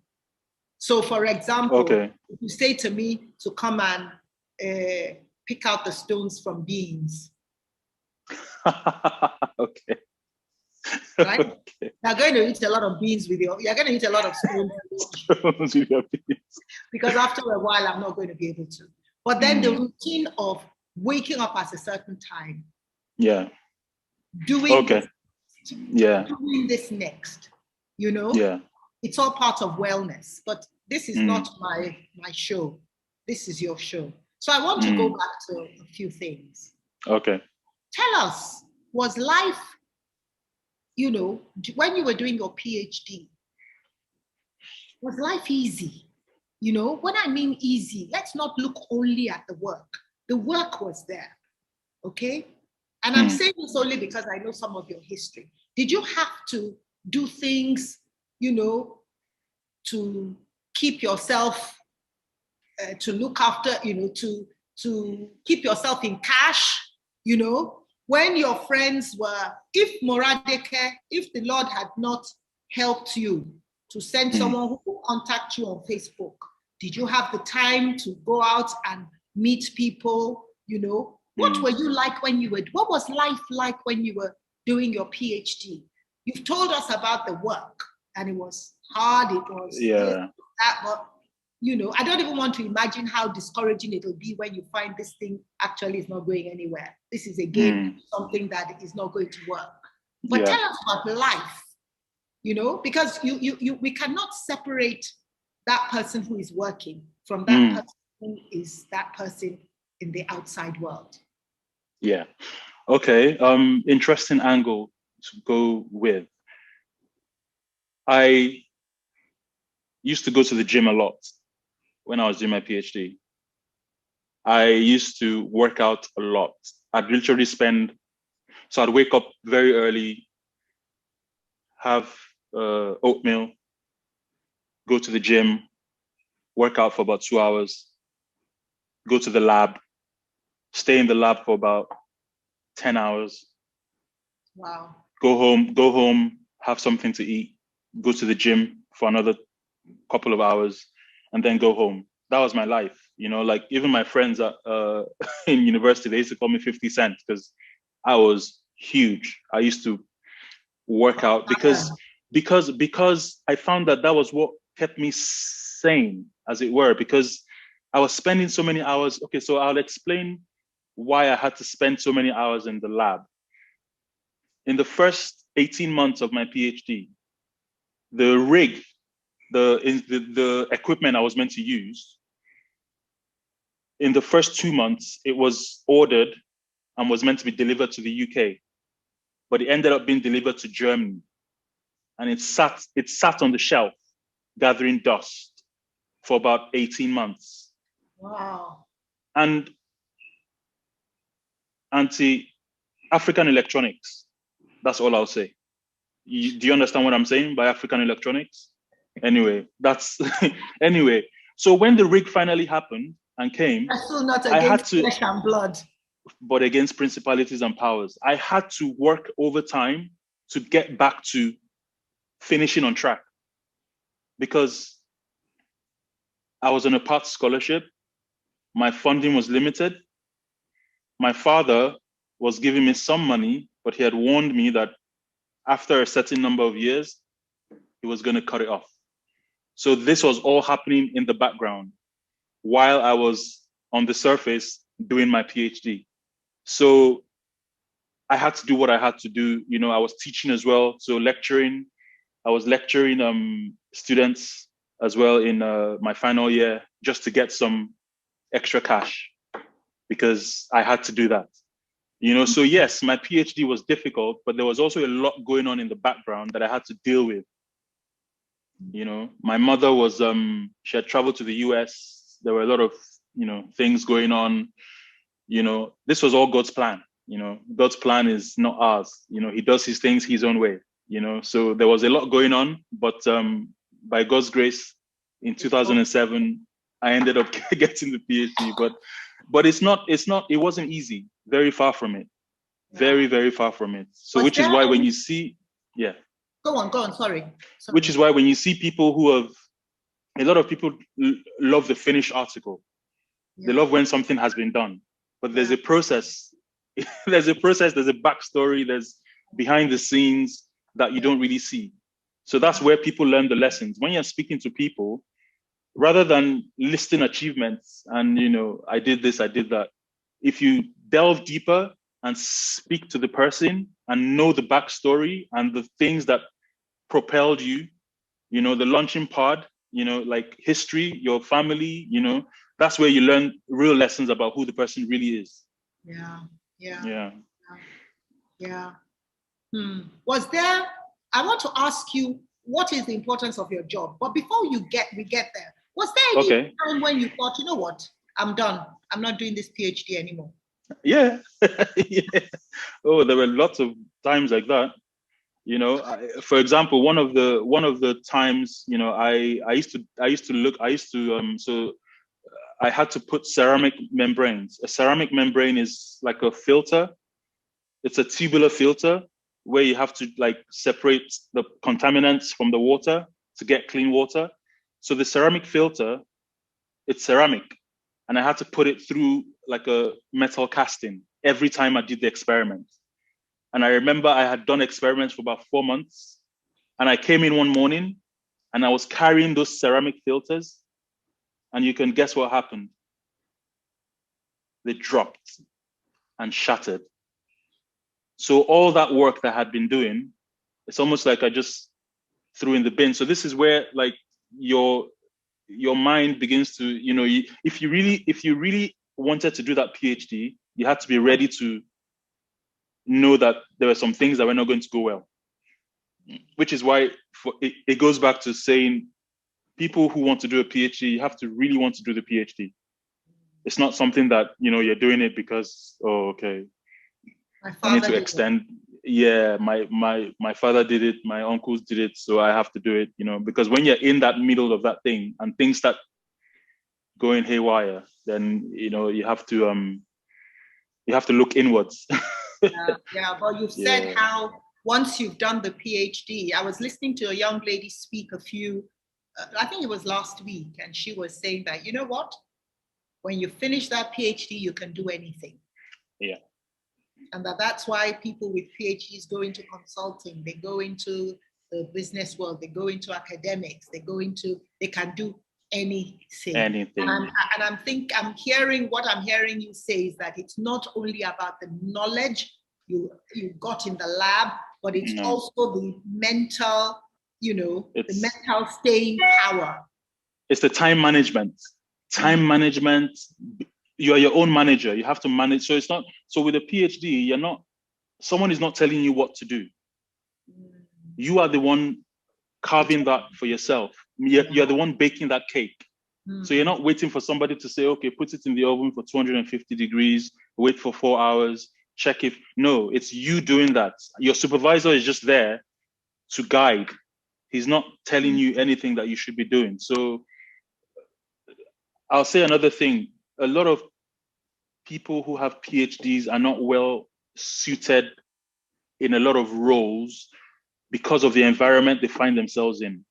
So, for example, if you say to me to come and pick out the stones from beans, okay. right? Okay. You're going to eat a lot of beans you're going to eat a lot of stones with your beans. Because after a while, I'm not going to be able to. But then the routine of waking up at a certain time. Yeah. Doing this next, Yeah. It's all part of wellness, but this is not my show. This is your show. So I want to go back to a few things. Okay. Tell us, was life, when you were doing your PhD, was life easy? When I mean easy, let's not look only at the work. The work was there, okay? And I'm saying this only because I know some of your history. Did you have to do things, to keep yourself, to look after, to keep yourself in cash, when your friends were, if Moradeke, if the Lord had not helped you to send someone who will contact you on Facebook, did you have the time to go out and meet people, What were you like what was life like when you were doing your PhD? You've told us about the work, and it was hard, it was that, but I don't even want to imagine how discouraging it'll be when you find this thing actually is not going anywhere. This is again something that is not going to work. But tell us about life, because we cannot separate that person who is working from that person who is that person in the outside world. Yeah. Okay. Interesting angle to go with. I used to go to the gym a lot when I was doing my PhD. I used to work out a lot. I'd literally so I'd wake up very early, have oatmeal, go to the gym, work out for about 2 hours, go to the lab, stay in the lab for about 10 hours. Wow. Go home, have something to eat, go to the gym for another couple of hours, and then go home. That was my life. Like even my friends at in university, they used to call me 50 Cent because I was huge. I used to work out because I found that was what kept me sane, as it were, because I was spending so many hours. Okay, so I'll explain why I had to spend so many hours in the lab. In the first 18 months of my PhD, the rig, the equipment I was meant to use, in the first 2 months, it was ordered and was meant to be delivered to the UK, but it ended up being delivered to Germany. And it sat on the shelf, gathering dust for about 18 months. Wow. And anti-African electronics, that's all I'll say. Do you understand what I'm saying by African electronics? Anyway, anyway. So when the rig finally happened and came, still not against flesh and blood, but against principalities and powers. I had to work overtime to get back to finishing on track because I was on a part scholarship. My funding was limited. My father was giving me some money, but he had warned me that after a certain number of years, he was going to cut it off. So this was all happening in the background while I was on the surface doing my PhD. So I had to do what I had to do. I was teaching as well. So I was lecturing students as well in my final year just to get some extra cash because I had to do that. You know, so yes, my PhD was difficult, but there was also a lot going on in the background that I had to deal with. You know, my mother was, she had traveled to the US. There were a lot of, you know, things going on. You know, this was all God's plan. You know, God's plan is not ours. You know, he does his things his own way, you know. So there was a lot going on, but by God's grace, in 2007, I ended up getting the PhD. But it wasn't easy. Very far from it. Very, very far from it. So which is why when you see, yeah. Go on, sorry. Which is why when you see people who have, a lot of people love the finished article. Yeah. They love when something has been done. But there's a process. There's a process, there's a backstory, there's behind the scenes that you don't really see. So that's where people learn the lessons. When you're speaking to people, rather than listing achievements and, you know, I did this, I did that. If you delve deeper and speak to the person and know the backstory and the things that propelled you, you know, the launching pod, you know, like history, your family, you know, that's where you learn real lessons about who the person really is. Yeah. Was there, I want to ask you, what is the importance of your job? But before we get there, was there any time when you thought, you know what, I'm done. I'm not doing this PhD anymore? Yeah. Yeah. Oh, there were lots of times like that. You know, for example, one of the times, you know, so I had to put ceramic membranes. A ceramic membrane is like a filter. It's a tubular filter where you have to like separate the contaminants from the water to get clean water. So the ceramic filter, it's ceramic. And I had to put it through like a metal casting every time I did the experiment. And I remember I had done experiments for about 4 months. And I came in one morning and I was carrying those ceramic filters. And you can guess what happened? They dropped and shattered. So all that work that I had been doing, it's almost like I just threw in the bin. So this is where like your mind begins to, you know, if you really wanted to do that PhD, you had to be ready to know that there were some things that were not going to go well. Which is why it goes back to saying people who want to do a PhD, you have to really want to do the PhD. It's not something that, you know, you're doing it because, oh, okay, I need to extend. Yeah, my father did it, my uncles did it, so I have to do it, you know, because when you're in that middle of that thing and things start going haywire, then, you know, you have to look inwards. Yeah, but you've said how once you've done the PhD, I was listening to a young lady speak I think it was last week, and she was saying that, you know what, when you finish that PhD, you can do anything. Yeah. And that's why people with PhDs go into consulting, they go into the business world, they go into academics, they can do anything. And I'm hearing you say is that it's not only about the knowledge you got in the lab, but it's also the mental, you know, the mental staying power. It's the time management. Time management. You are your own manager. You have to manage. So it's not, so with a PhD, someone is not telling you what to do. You are the one carving that for yourself. You're the one baking that cake. So you're not waiting for somebody to say, okay, put it in the oven for 250 degrees, wait for 4 hours, check if, no, it's you doing that. Your supervisor is just there to guide. He's not telling you anything that you should be doing. So I'll say another thing. A lot of people who have PhDs are not well suited in a lot of roles because of the environment they find themselves in.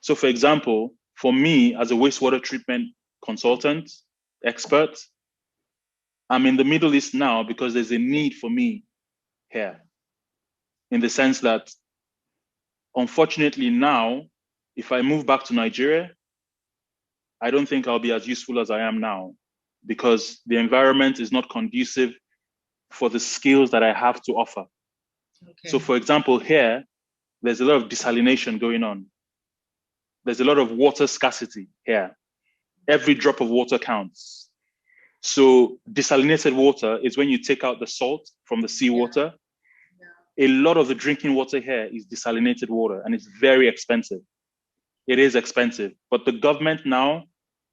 So for example, for me as a wastewater treatment consultant, expert, I'm in the Middle East now because there's a need for me here. In the sense that, unfortunately now, if I move back to Nigeria, I don't think I'll be as useful as I am now because the environment is not conducive for the skills that I have to offer. Okay. So for example, here, there's a lot of desalination going on. There's a lot of water scarcity here. Every drop of water counts. So desalinated water is when you take out the salt from the seawater. A lot of the drinking water here is desalinated water, and it's very expensive. It is expensive, but the government now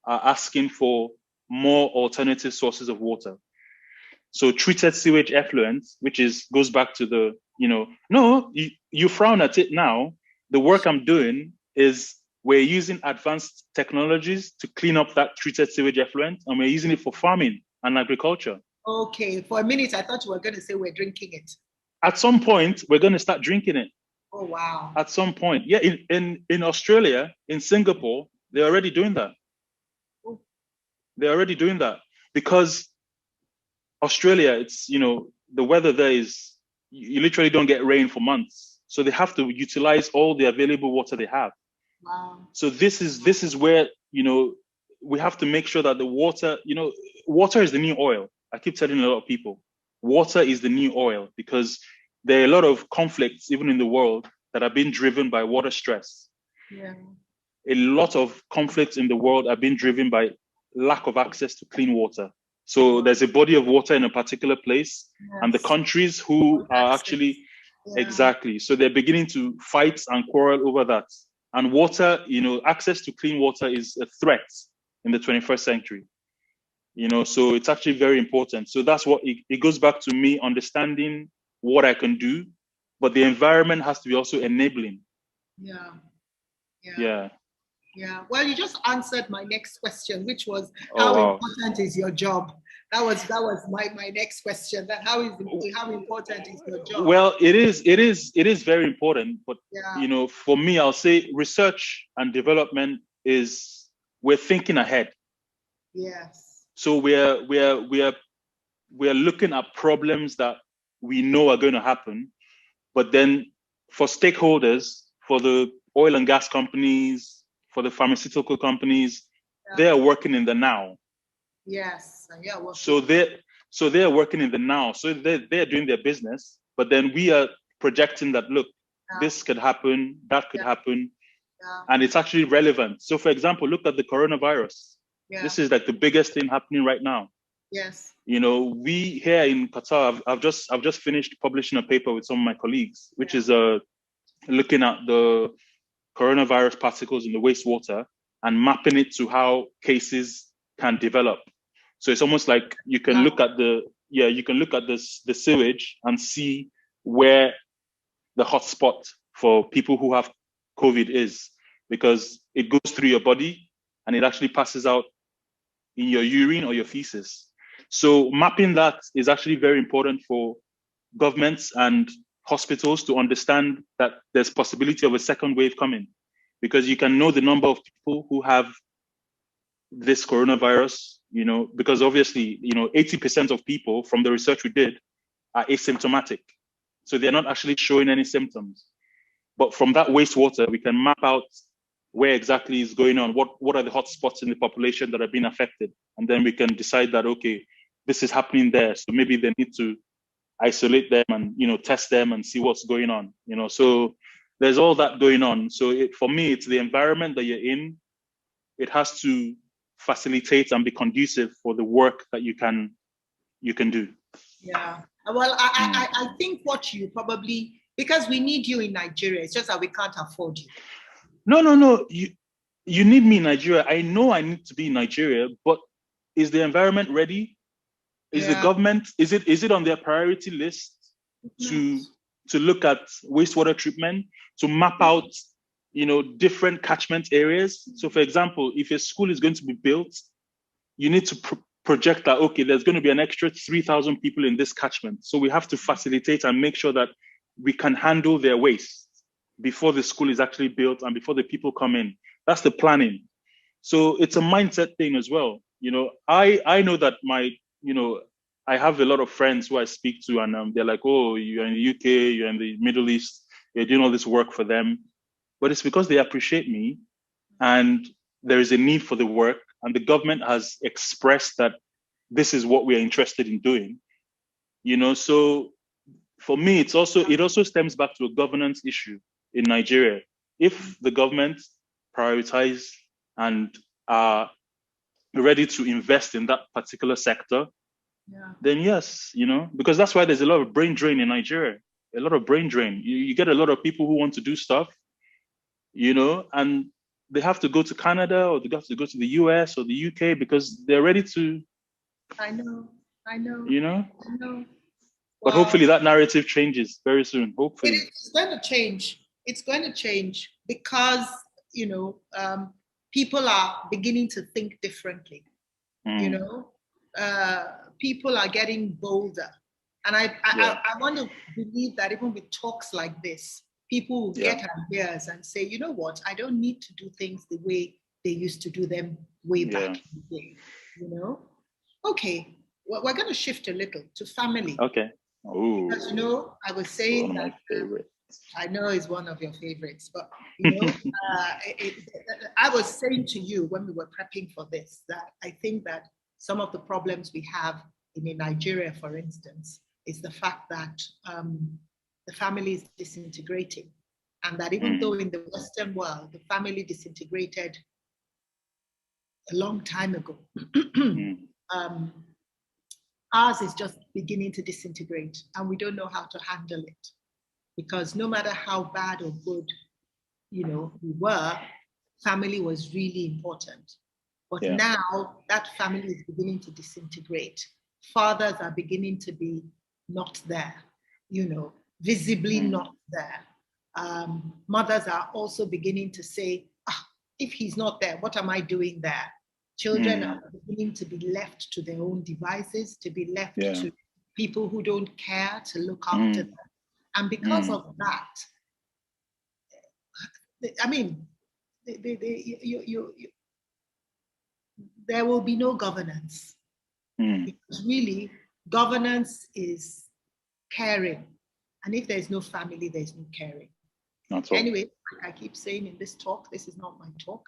are asking for more alternative sources of water. So treated sewage effluent, which goes back to the, no, you frown at it now. The work I'm doing is we're using advanced technologies to clean up that treated sewage effluent, and we're using it for farming and agriculture. Okay, for a minute, I thought you were going to say we're drinking it. At some point, we're going to start drinking it. Oh, wow. At some point. Yeah, in Australia, in Singapore, they're already doing that. Oh. They're already doing that because Australia, it's, the weather there is, you literally don't get rain for months. So they have to utilize all the available water they have. Wow. So this is where, we have to make sure that the water, water is the new oil. I keep telling a lot of people, water is the new oil because there are a lot of conflicts, even in the world, that are being driven by water stress. Yeah. A lot of conflicts in the world are being driven by lack of access to clean water. So there's a body of water in a particular place, and the countries who are actually, exactly. So they're beginning to fight and quarrel over that. And water, access to clean water is a threat in the 21st century. So it's actually very important. So that's what it goes back to me understanding what I can do, but the environment has to be also enabling. Yeah. Well, you just answered my next question, which was how important is your job? That was my next question. That how important is your job? Well, it is very important. But for me, I'll say research and development we're thinking ahead. Yes. So we're looking at problems that we know are going to happen, but then for stakeholders, for the oil and gas companies, for the pharmaceutical companies, they are working in the now. Yes. So they're working in the now. So they're doing their business, but then we are projecting that, look, this could happen, that could happen, and it's actually relevant. So for example, look at the coronavirus. This is like the biggest thing happening right now. Yes. We here in Qatar, I've just finished publishing a paper with some of my colleagues, which is looking at the coronavirus particles in the wastewater and mapping it to how cases can develop. So it's almost like you can look at the sewage and see where the hotspot for people who have COVID is, because it goes through your body and it actually passes out in your urine or your feces. So mapping that is actually very important for governments and hospitals to understand that there's possibility of a second wave coming, because you can know the number of people who have this coronavirus, because obviously, 80% of people from the research we did are asymptomatic. So they're not actually showing any symptoms. But from that wastewater, we can map out where exactly is going on, what are the hotspots in the population that are being affected. And then we can decide that, okay, this is happening there. So maybe they need to isolate them and, test them and see what's going on, So there's all that going on. So for me, it's the environment that you're in. It has to facilitate and be conducive for the work that you can do. Yeah. Well, I think what you probably, because we need you in Nigeria, it's just that we can't afford you. No. You need me in Nigeria. I know I need to be in Nigeria, but is the environment ready? Is the government, is it on their priority list to look at wastewater treatment, to map out, different catchment areas? So for example, if a school is going to be built, you need to project that, okay, there's going to be an extra 3,000 people in this catchment. So we have to facilitate and make sure that we can handle their waste before the school is actually built and before the people come in. That's the planning. So it's a mindset thing as well. I know that I have a lot of friends who I speak to, and they're like, oh, you're in the UK, you're in the Middle East, you're doing all this work for them. But it's because they appreciate me and there is a need for the work, and the government has expressed that this is what we are interested in doing. So for me, it also stems back to a governance issue in Nigeria. If the government prioritize and are ready to invest in that particular sector, Yeah. then yes, you know, because that's why there's a lot of brain drain in Nigeria. A lot of brain drain. You get a lot of people who want to do stuff, you know, and they have to go to Canada or they have to go to the US or the UK because they're ready to. I know. You know. I know. But Wow. hopefully that narrative changes very soon. Hopefully. It's going to change. It's going to change because, you know, people are beginning to think differently. You know, people are getting bolder. And I want to believe that even with talks like this, people will get ideas and say, you know what, I don't need to do things the way they used to do them way back in the day. You know? Okay, well, we're going to shift a little to family. Okay. Ooh. Because, you know, I was saying one of that my favorites. I know it's one of your favorites, but, you know, I was saying to you when we were prepping for this, that I think that some of the problems we have in Nigeria, for instance, is the fact that the family is disintegrating. And that even though in the Western world, the family disintegrated a long time ago, ours is just beginning to disintegrate and we don't know how to handle it. Because no matter how bad or good, you know, we were, family was really important. But now that family is beginning to disintegrate. Fathers are beginning to be not there, you know, visibly not there. Mothers are also beginning to say, if he's not there, what am I doing there? Children are beginning to be left to their own devices, to be left to people who don't care to look after them. And because of that, I mean, there will be no governance. Because really, governance is caring. And if there's no family, there's no caring. Anyway, like I keep saying in this talk, this is not my talk.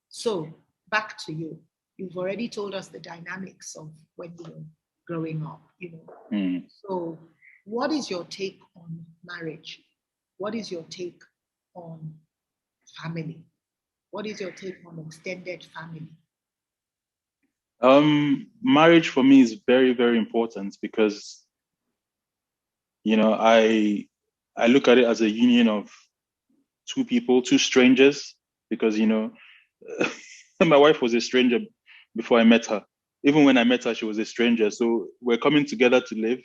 So back to you. You've already told us the dynamics of when you were growing up, you know. So what is your take on marriage? What is your take on family? What is your take on extended family? Marriage for me is very, very important because, you know, I look at it as a union of two people, two strangers, because, you know, my wife was a stranger before I met her. Even when I met her, she was a stranger. So we're coming together to live.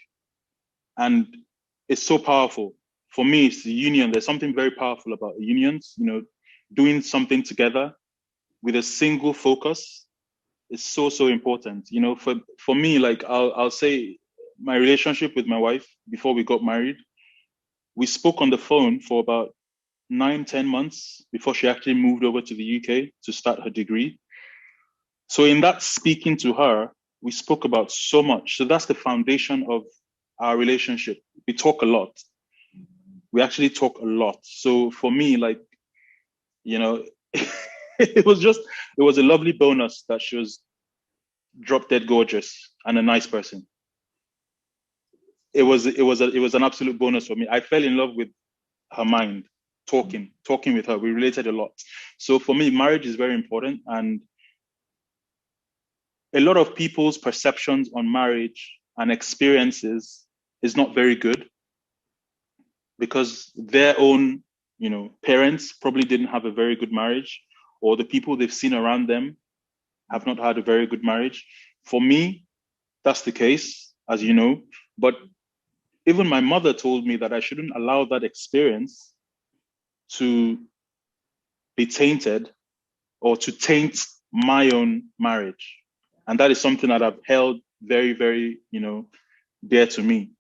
And it's so powerful. For me, it's the union. There's something very powerful about unions, you know, doing something together with a single focus is so, so important. You know, for me, like I'll say my relationship with my wife before we got married, we spoke on the phone for about 9-10 months before she actually moved over to the UK to start her degree. So in that speaking to her, we spoke about so much. So that's the foundation of our relationship. We talk a lot. We actually talk a lot. So for me, like, you know, it was a lovely bonus that she was drop dead gorgeous and a nice person. It was an absolute bonus for me. I fell in love with her mind, talking with her. We related a lot. So for me, marriage is very important. And a lot of people's perceptions on marriage and experiences is not very good because their own, you know, parents probably didn't have a very good marriage, or the people they've seen around them have not had a very good marriage. For me, that's the case, as you know. But even my mother told me that I shouldn't allow that experience to be tainted or to taint my own marriage. And that is something that I've held very, very, you know, dear to me.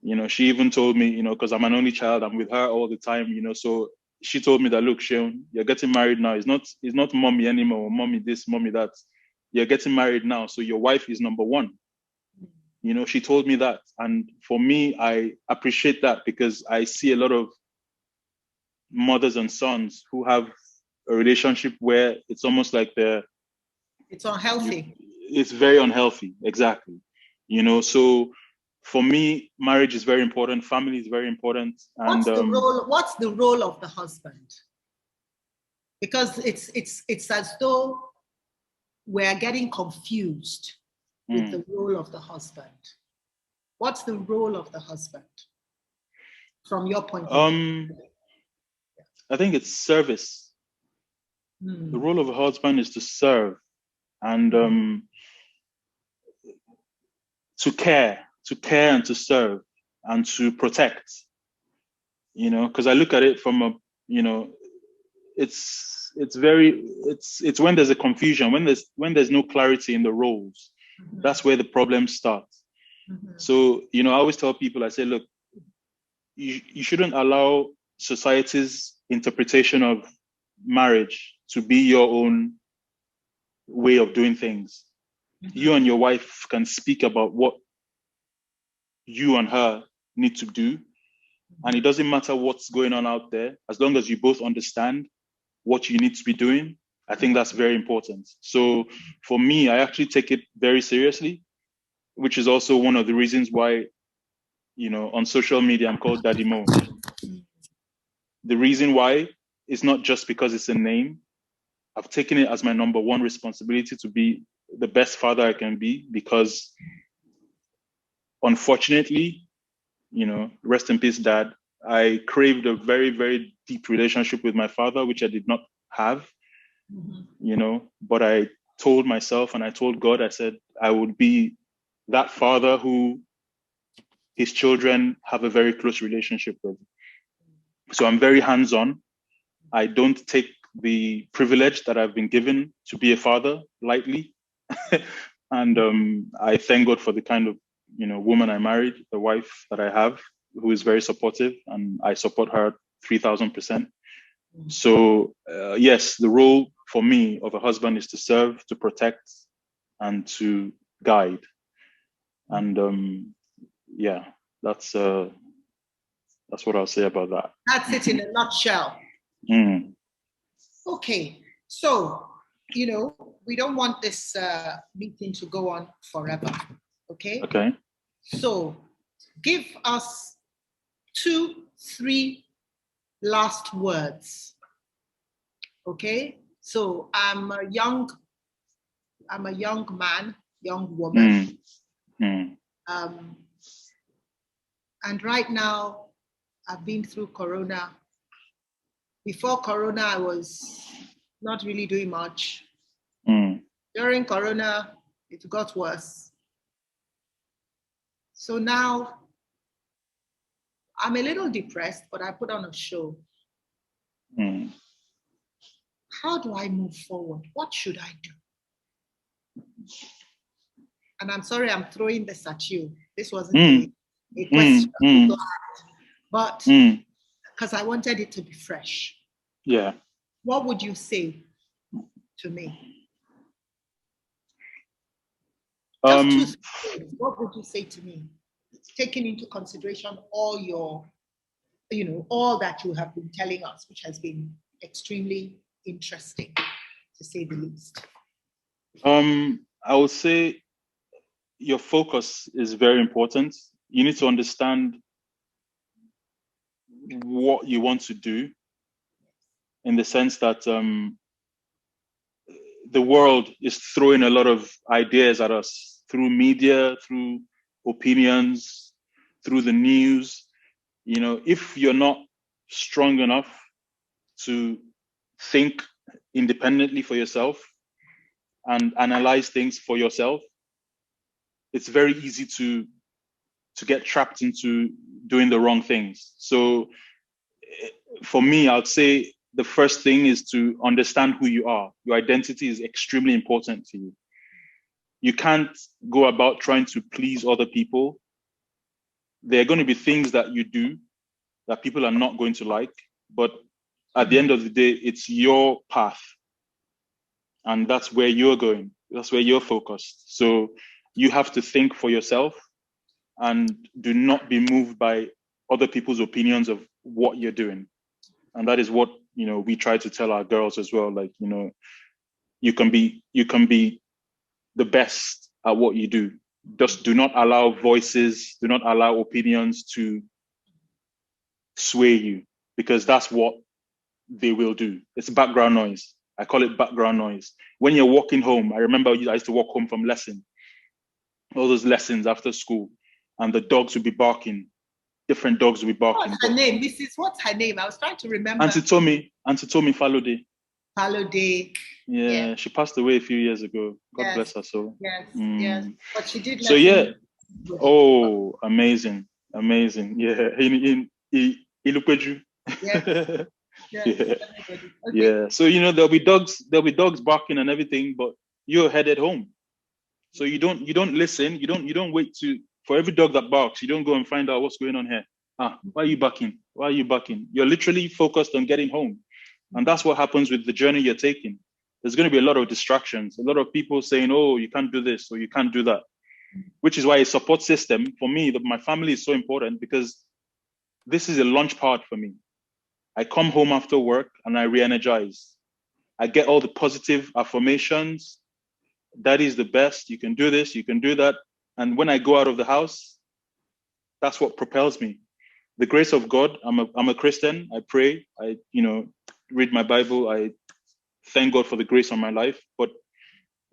You know, she even told me, you know, because I'm an only child, I'm with her all the time, you know, so she told me that, look, Seun, you're getting married now. It's not mommy anymore, mommy this, mommy that. You're getting married now, so your wife is number one. You know, she told me that. And for me, I appreciate that because I see a lot of mothers and sons who have a relationship where it's almost like it's unhealthy. It's very unhealthy, exactly. You know, so for me, marriage is very important. Family is very important. And what's the role of the husband? Because it's as though we're getting confused with the role of the husband. What's the role of the husband from your point of view? I think it's service. The role of a husband is to serve and to care and to serve and to protect, because I look at it from a, it's when there's a confusion, when there's no clarity in the roles, that's where the problems start. So, I always tell people, I say, look, you shouldn't allow society's interpretation of marriage to be your own way of doing things. You and your wife can speak about what you and her need to do. And it doesn't matter what's going on out there, as long as you both understand what you need to be doing. I think that's very important. So for me, I actually take it very seriously, which is also one of the reasons why, on social media, I'm called Daddy Mo. The reason why is not just because it's a name. I've taken it as my number one responsibility to be the best father I can be, because unfortunately, rest in peace, Dad, I craved a very, very deep relationship with my father, which I did not have, but I told myself and I told God, I said, I would be that father who his children have a very close relationship with. So I'm very hands-on. I don't take the privilege that I've been given to be a father lightly. And I thank God for the kind of, woman I married, the wife that I have, who is very supportive, and I support her 3,000%. So yes, the role for me of a husband is to serve, to protect, and to guide. And yeah, that's what I'll say about that. That's it in a nutshell. Okay, so we don't want this meeting to go on forever. Okay. Okay. So give us 2-3 last words. Okay. So I'm a young man, young woman. And right now I've been through Corona. Before Corona, I was not really doing much. During Corona, it got worse. So now I'm a little depressed, but I put on a show. How do I move forward? What should I do? And I'm sorry, I'm throwing this at you. This wasn't a question, but because I wanted it to be fresh. Yeah. What would you say to me? Just what would you say to me? Taking into consideration all your, all that you have been telling us, which has been extremely interesting, to say the least. I would say your focus is very important. You need to understand what you want to do, in the sense that the world is throwing a lot of ideas at us through media, through opinions, through the news. If you're not strong enough to think independently for yourself and analyze things for yourself, it's very easy to get trapped into doing the wrong things. So for me, I'd say the first thing is to understand who you are. Your identity is extremely important to you. You can't go about trying to please other people. There are going to be things that you do that people are not going to like, but at the end of the day, it's your path. And that's where you're going. That's where you're focused. So you have to think for yourself and do not be moved by other people's opinions of what you're doing. And that is what, we try to tell our girls as well. Like, you can be the best at what you do. Just do not allow voices, do not allow opinions to sway you, because that's what they will do. It's background noise. I call it background noise. When you're walking home, I remember I used to walk home from lesson, all those lessons after school, and the dogs would be barking. Different dogs would be barking. What's her name? What's her name? I was trying to remember. Auntie Tommy Falode. Falode. Yeah, she passed away a few years ago. God bless her soul. Yes, yes. But she did. So yeah. Oh, amazing. Yeah. In Ilupeju. Yes. Yeah. Okay. Yeah. So there'll be dogs barking and everything, but you're headed home. So you don't listen, you don't wait for every dog that barks, you don't go and find out what's going on here. Why are you barking? You're literally focused on getting home. And that's what happens with the journey you're taking. There's going to be a lot of distractions, a lot of people saying, oh, you can't do this or you can't do that, which is why a support system for me, my family is so important, because this is a launch pad for me. I come home after work and I re-energize. I get all the positive affirmations. That is the best. You can do this, you can do that. And when I go out of the house, that's what propels me. The grace of God. I'm a Christian. I pray. I read my Bible. I thank God for the grace on my life. But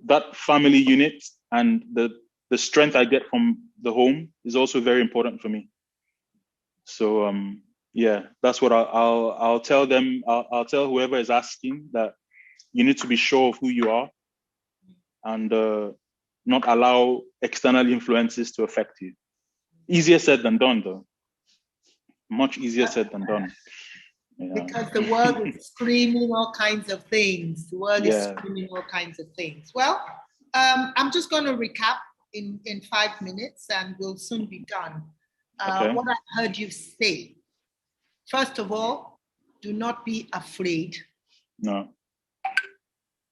that family unit and the strength I get from the home is also very important for me. So yeah, that's what I'll tell them. I'll tell whoever is asking that you need to be sure of who you are, and not allow external influences to affect you. Easier said than done, though. Much easier said than done. Yeah. Because the world is screaming all kinds of things. The world is screaming all kinds of things. Well, I'm just going to recap in 5 minutes and we'll soon be done. Okay. What I heard you say. First of all, do not be afraid. No.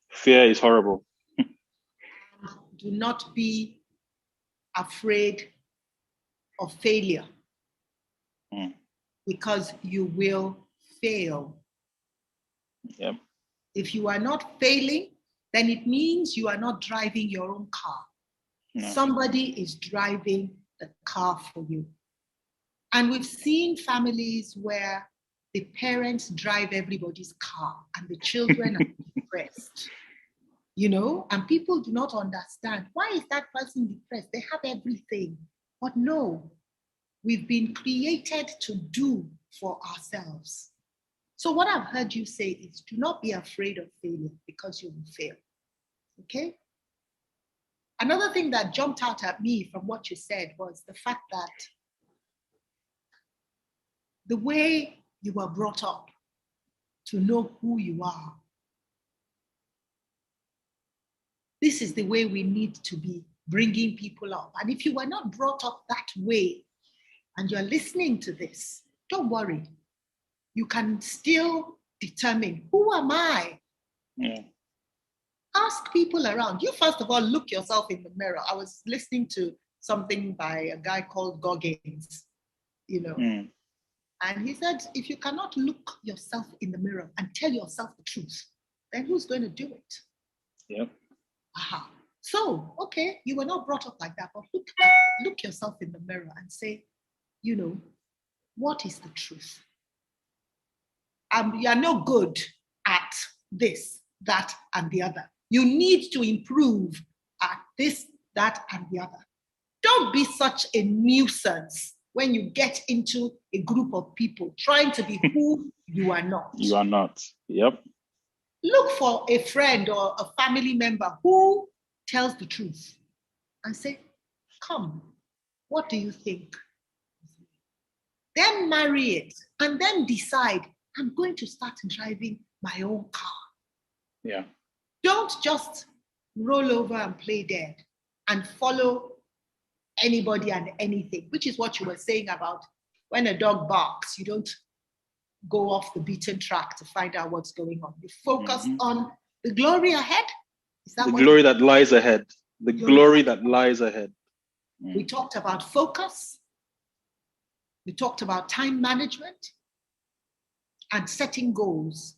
Fear is horrible. Do not be afraid of failure, because you will fail. Yep. If you are not failing, then it means you are not driving your own car. No. Somebody is driving the car for you. And we've seen families where the parents drive everybody's car and the children are depressed. And people do not understand, why is that person depressed? They have everything. But no, we've been created to do for ourselves. So what I've heard you say is, do not be afraid of failure, because you will fail. Okay? Another thing that jumped out at me from what you said was the fact that the way you were brought up to know who you are, this is the way we need to be bringing people up. And if you were not brought up that way and you're listening to this, don't worry. You can still determine, who am I? Yeah. Ask people around. You, first of all, look yourself in the mirror. I was listening to something by a guy called Goggins, and he said, if you cannot look yourself in the mirror and tell yourself the truth, then who's going to do it? Yep. Aha. So, okay, you were not brought up like that, but look yourself in the mirror and say, what is the truth? You are no good at this, that, and the other. You need to improve at this, that, and the other. Don't be such a nuisance when you get into a group of people trying to be who you are not. You are not. Yep. Look for a friend or a family member who tells the truth and say, come, what do you think? Then marry it and then decide, I'm going to start driving my own car. Yeah. Don't just roll over and play dead and follow anybody and anything, which is what you were saying about when a dog barks, you don't go off the beaten track to find out what's going on. You focus on the glory ahead. Is that the glory that lies ahead? The glory that lies ahead. We talked about focus. We talked about time management and setting goals,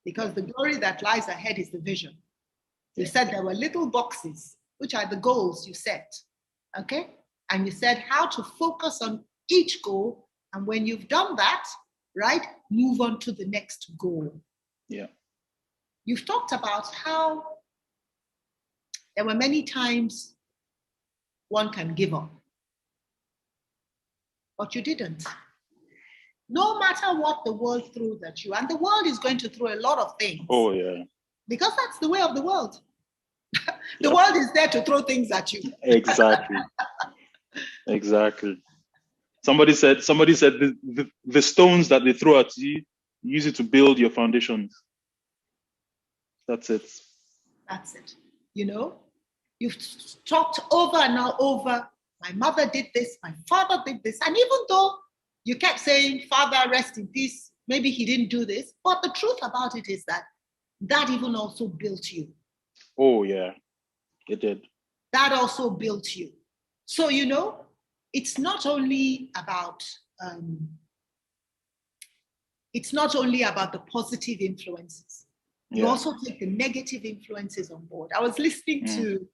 because the glory that lies ahead is the vision. You said there were little boxes, which are the goals you set, okay? And you said how to focus on each goal, and when you've done that, right, move on to the next goal. Yeah. you've talked about how there were many times one can give up, but you didn't. No matter what the world threw at you, and the world is going to throw a lot of things. Oh, yeah. Because that's the way of the world. The world is there to throw things at you. Exactly. Exactly. Somebody said the stones that they throw at you, use it to build your foundations. That's it. That's it. You know, you've talked over and over. My mother did this, my father did this. And even though you kept saying, Father, rest in peace, maybe he didn't do this. But the truth about it is that even also built you. Oh, yeah, it did. That also built you. So, you know, it's not only about the positive influences. You also take the negative influences on board. I was listening to,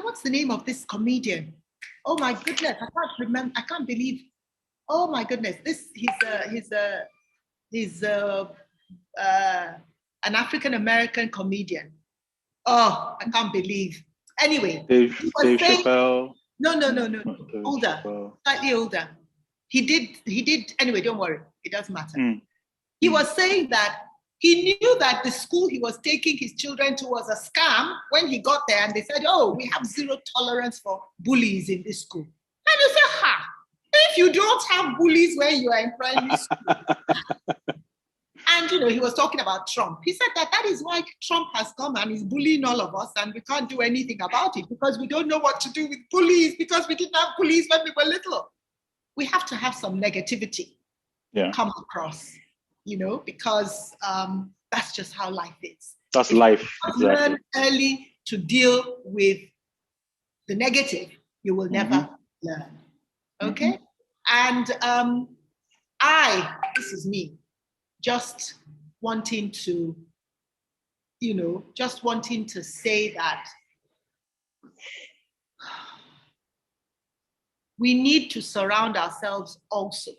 what's the name of this comedian? Oh my goodness, I can't remember. I can't believe. Oh my goodness, he's an African American comedian. Oh, I can't believe. Anyway, Dave Chappelle. No. Older, slightly older. He did. Anyway, don't worry. It doesn't matter. He was saying that he knew that the school he was taking his children to was a scam when he got there, and they said, "Oh, we have zero tolerance for bullies in this school." And you say, "Ha! If you don't have bullies when you are in primary school." And, you know, he was talking about Trump. He said that is why Trump has come and is bullying all of us, and we can't do anything about it because we don't know what to do with bullies, because we didn't have bullies when we were little. We have to have some negativity come across, you know, because that's just how life is. That's life. Exactly. Learn early to deal with the negative, you will never learn. Okay? And this is me, just wanting to say that we need to surround ourselves also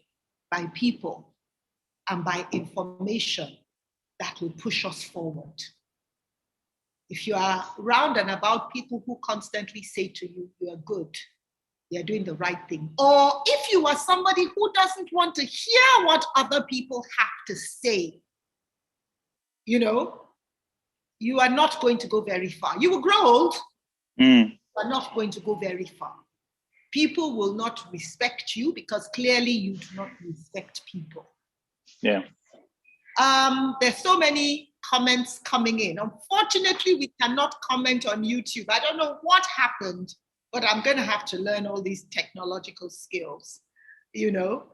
by people and by information that will push us forward. If you are around and about people who constantly say to you, you are good, you're doing the right thing, or if you are somebody who doesn't want to hear what other people have to say, you know, you are not going to go very far. You will grow old, you are not going to go very far. People will not respect you because clearly you do not respect people. Yeah. There's so many comments coming in. Unfortunately, we cannot comment on YouTube. I don't know what happened, but I'm going to have to learn all these technological skills, you know.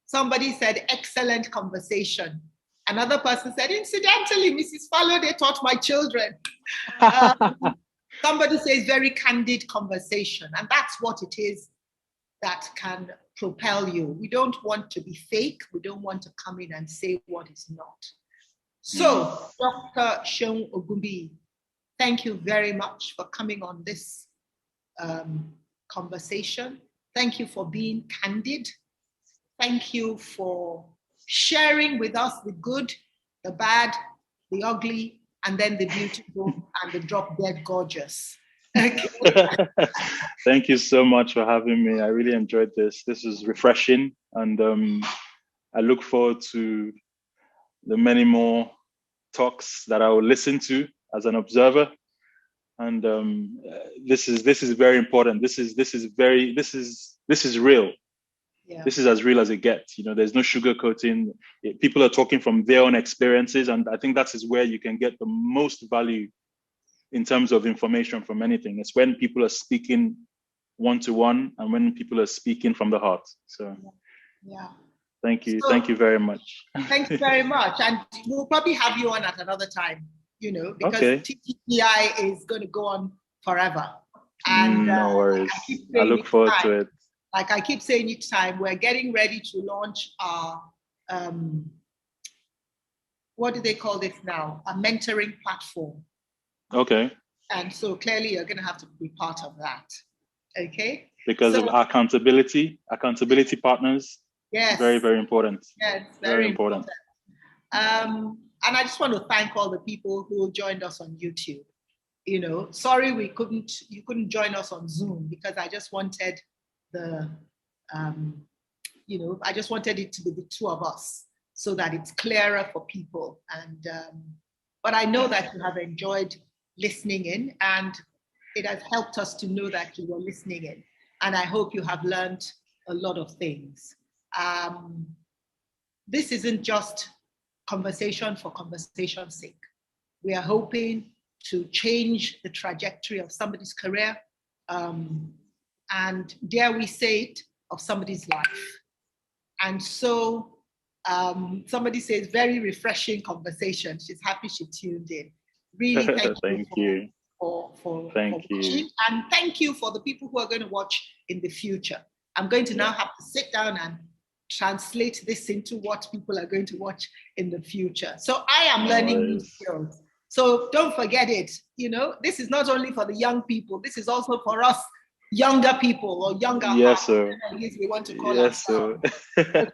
Somebody said, excellent conversation. Another person said, incidentally, Mrs. Fallode taught my children. Somebody says, very candid conversation. And that's what it is that can propel you. We don't want to be fake. We don't want to come in and say what is not. So, Dr. Seun Ogunbiyi, thank you very much for coming on this conversation. Thank you for being candid. Thank you for sharing with us the good, the bad, the ugly, and then the beautiful and the drop dead gorgeous. Thank you so much for having me. I really enjoyed this. This is refreshing, and I look forward to the many more talks that I will listen to as an observer. And this is very important. This is real. Yeah. This is as real as it gets. You know, there's no sugarcoating. People are talking from their own experiences, and I think that is where you can get the most value in terms of information from anything. It's when people are speaking one-to-one and when people are speaking from the heart. So thank you. Thank you very much. Thanks very much. And we'll probably have you on at another time, you know, because TTBI is going to go on forever. And no worries. I look forward to it. Like I keep saying each time, we're getting ready to launch our, what do they call this now? A mentoring platform. Okay. And so clearly you're going to have to be part of that. Okay. Because of accountability partners. Yes. Very, very important. Yes, very important. And I just want to thank all the people who joined us on YouTube. You know, sorry you couldn't join us on Zoom, because I just wanted I just wanted it to be the two of us so that it's clearer for people. And but I know that you have enjoyed listening in, and it has helped us to know that you were listening in. And I hope you have learned a lot of things. This isn't just conversation for conversation's sake. We are hoping to change the trajectory of somebody's career, and dare we say it, of somebody's life. And so somebody says, very refreshing conversation. She's happy she tuned in. Really, thank you for watching. And thank you for the people who are going to watch in the future. I'm going to now have to sit down and translate this into what people are going to watch in the future. So I am learning new skills. So don't forget it. You know, this is not only for the young people, this is also for us younger people, or younger yes, sir. We want to call yes, ourselves. Sir.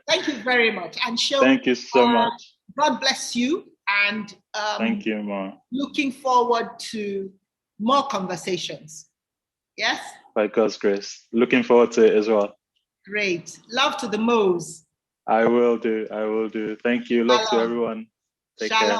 Thank you very much. And Seun, thank you so much. God bless you. And thank you, Ma. Looking forward to more conversations. Yes? By God's grace. Looking forward to it as well. Great. Love to the Mo's. I will do. Thank you. Love to everyone. Take care.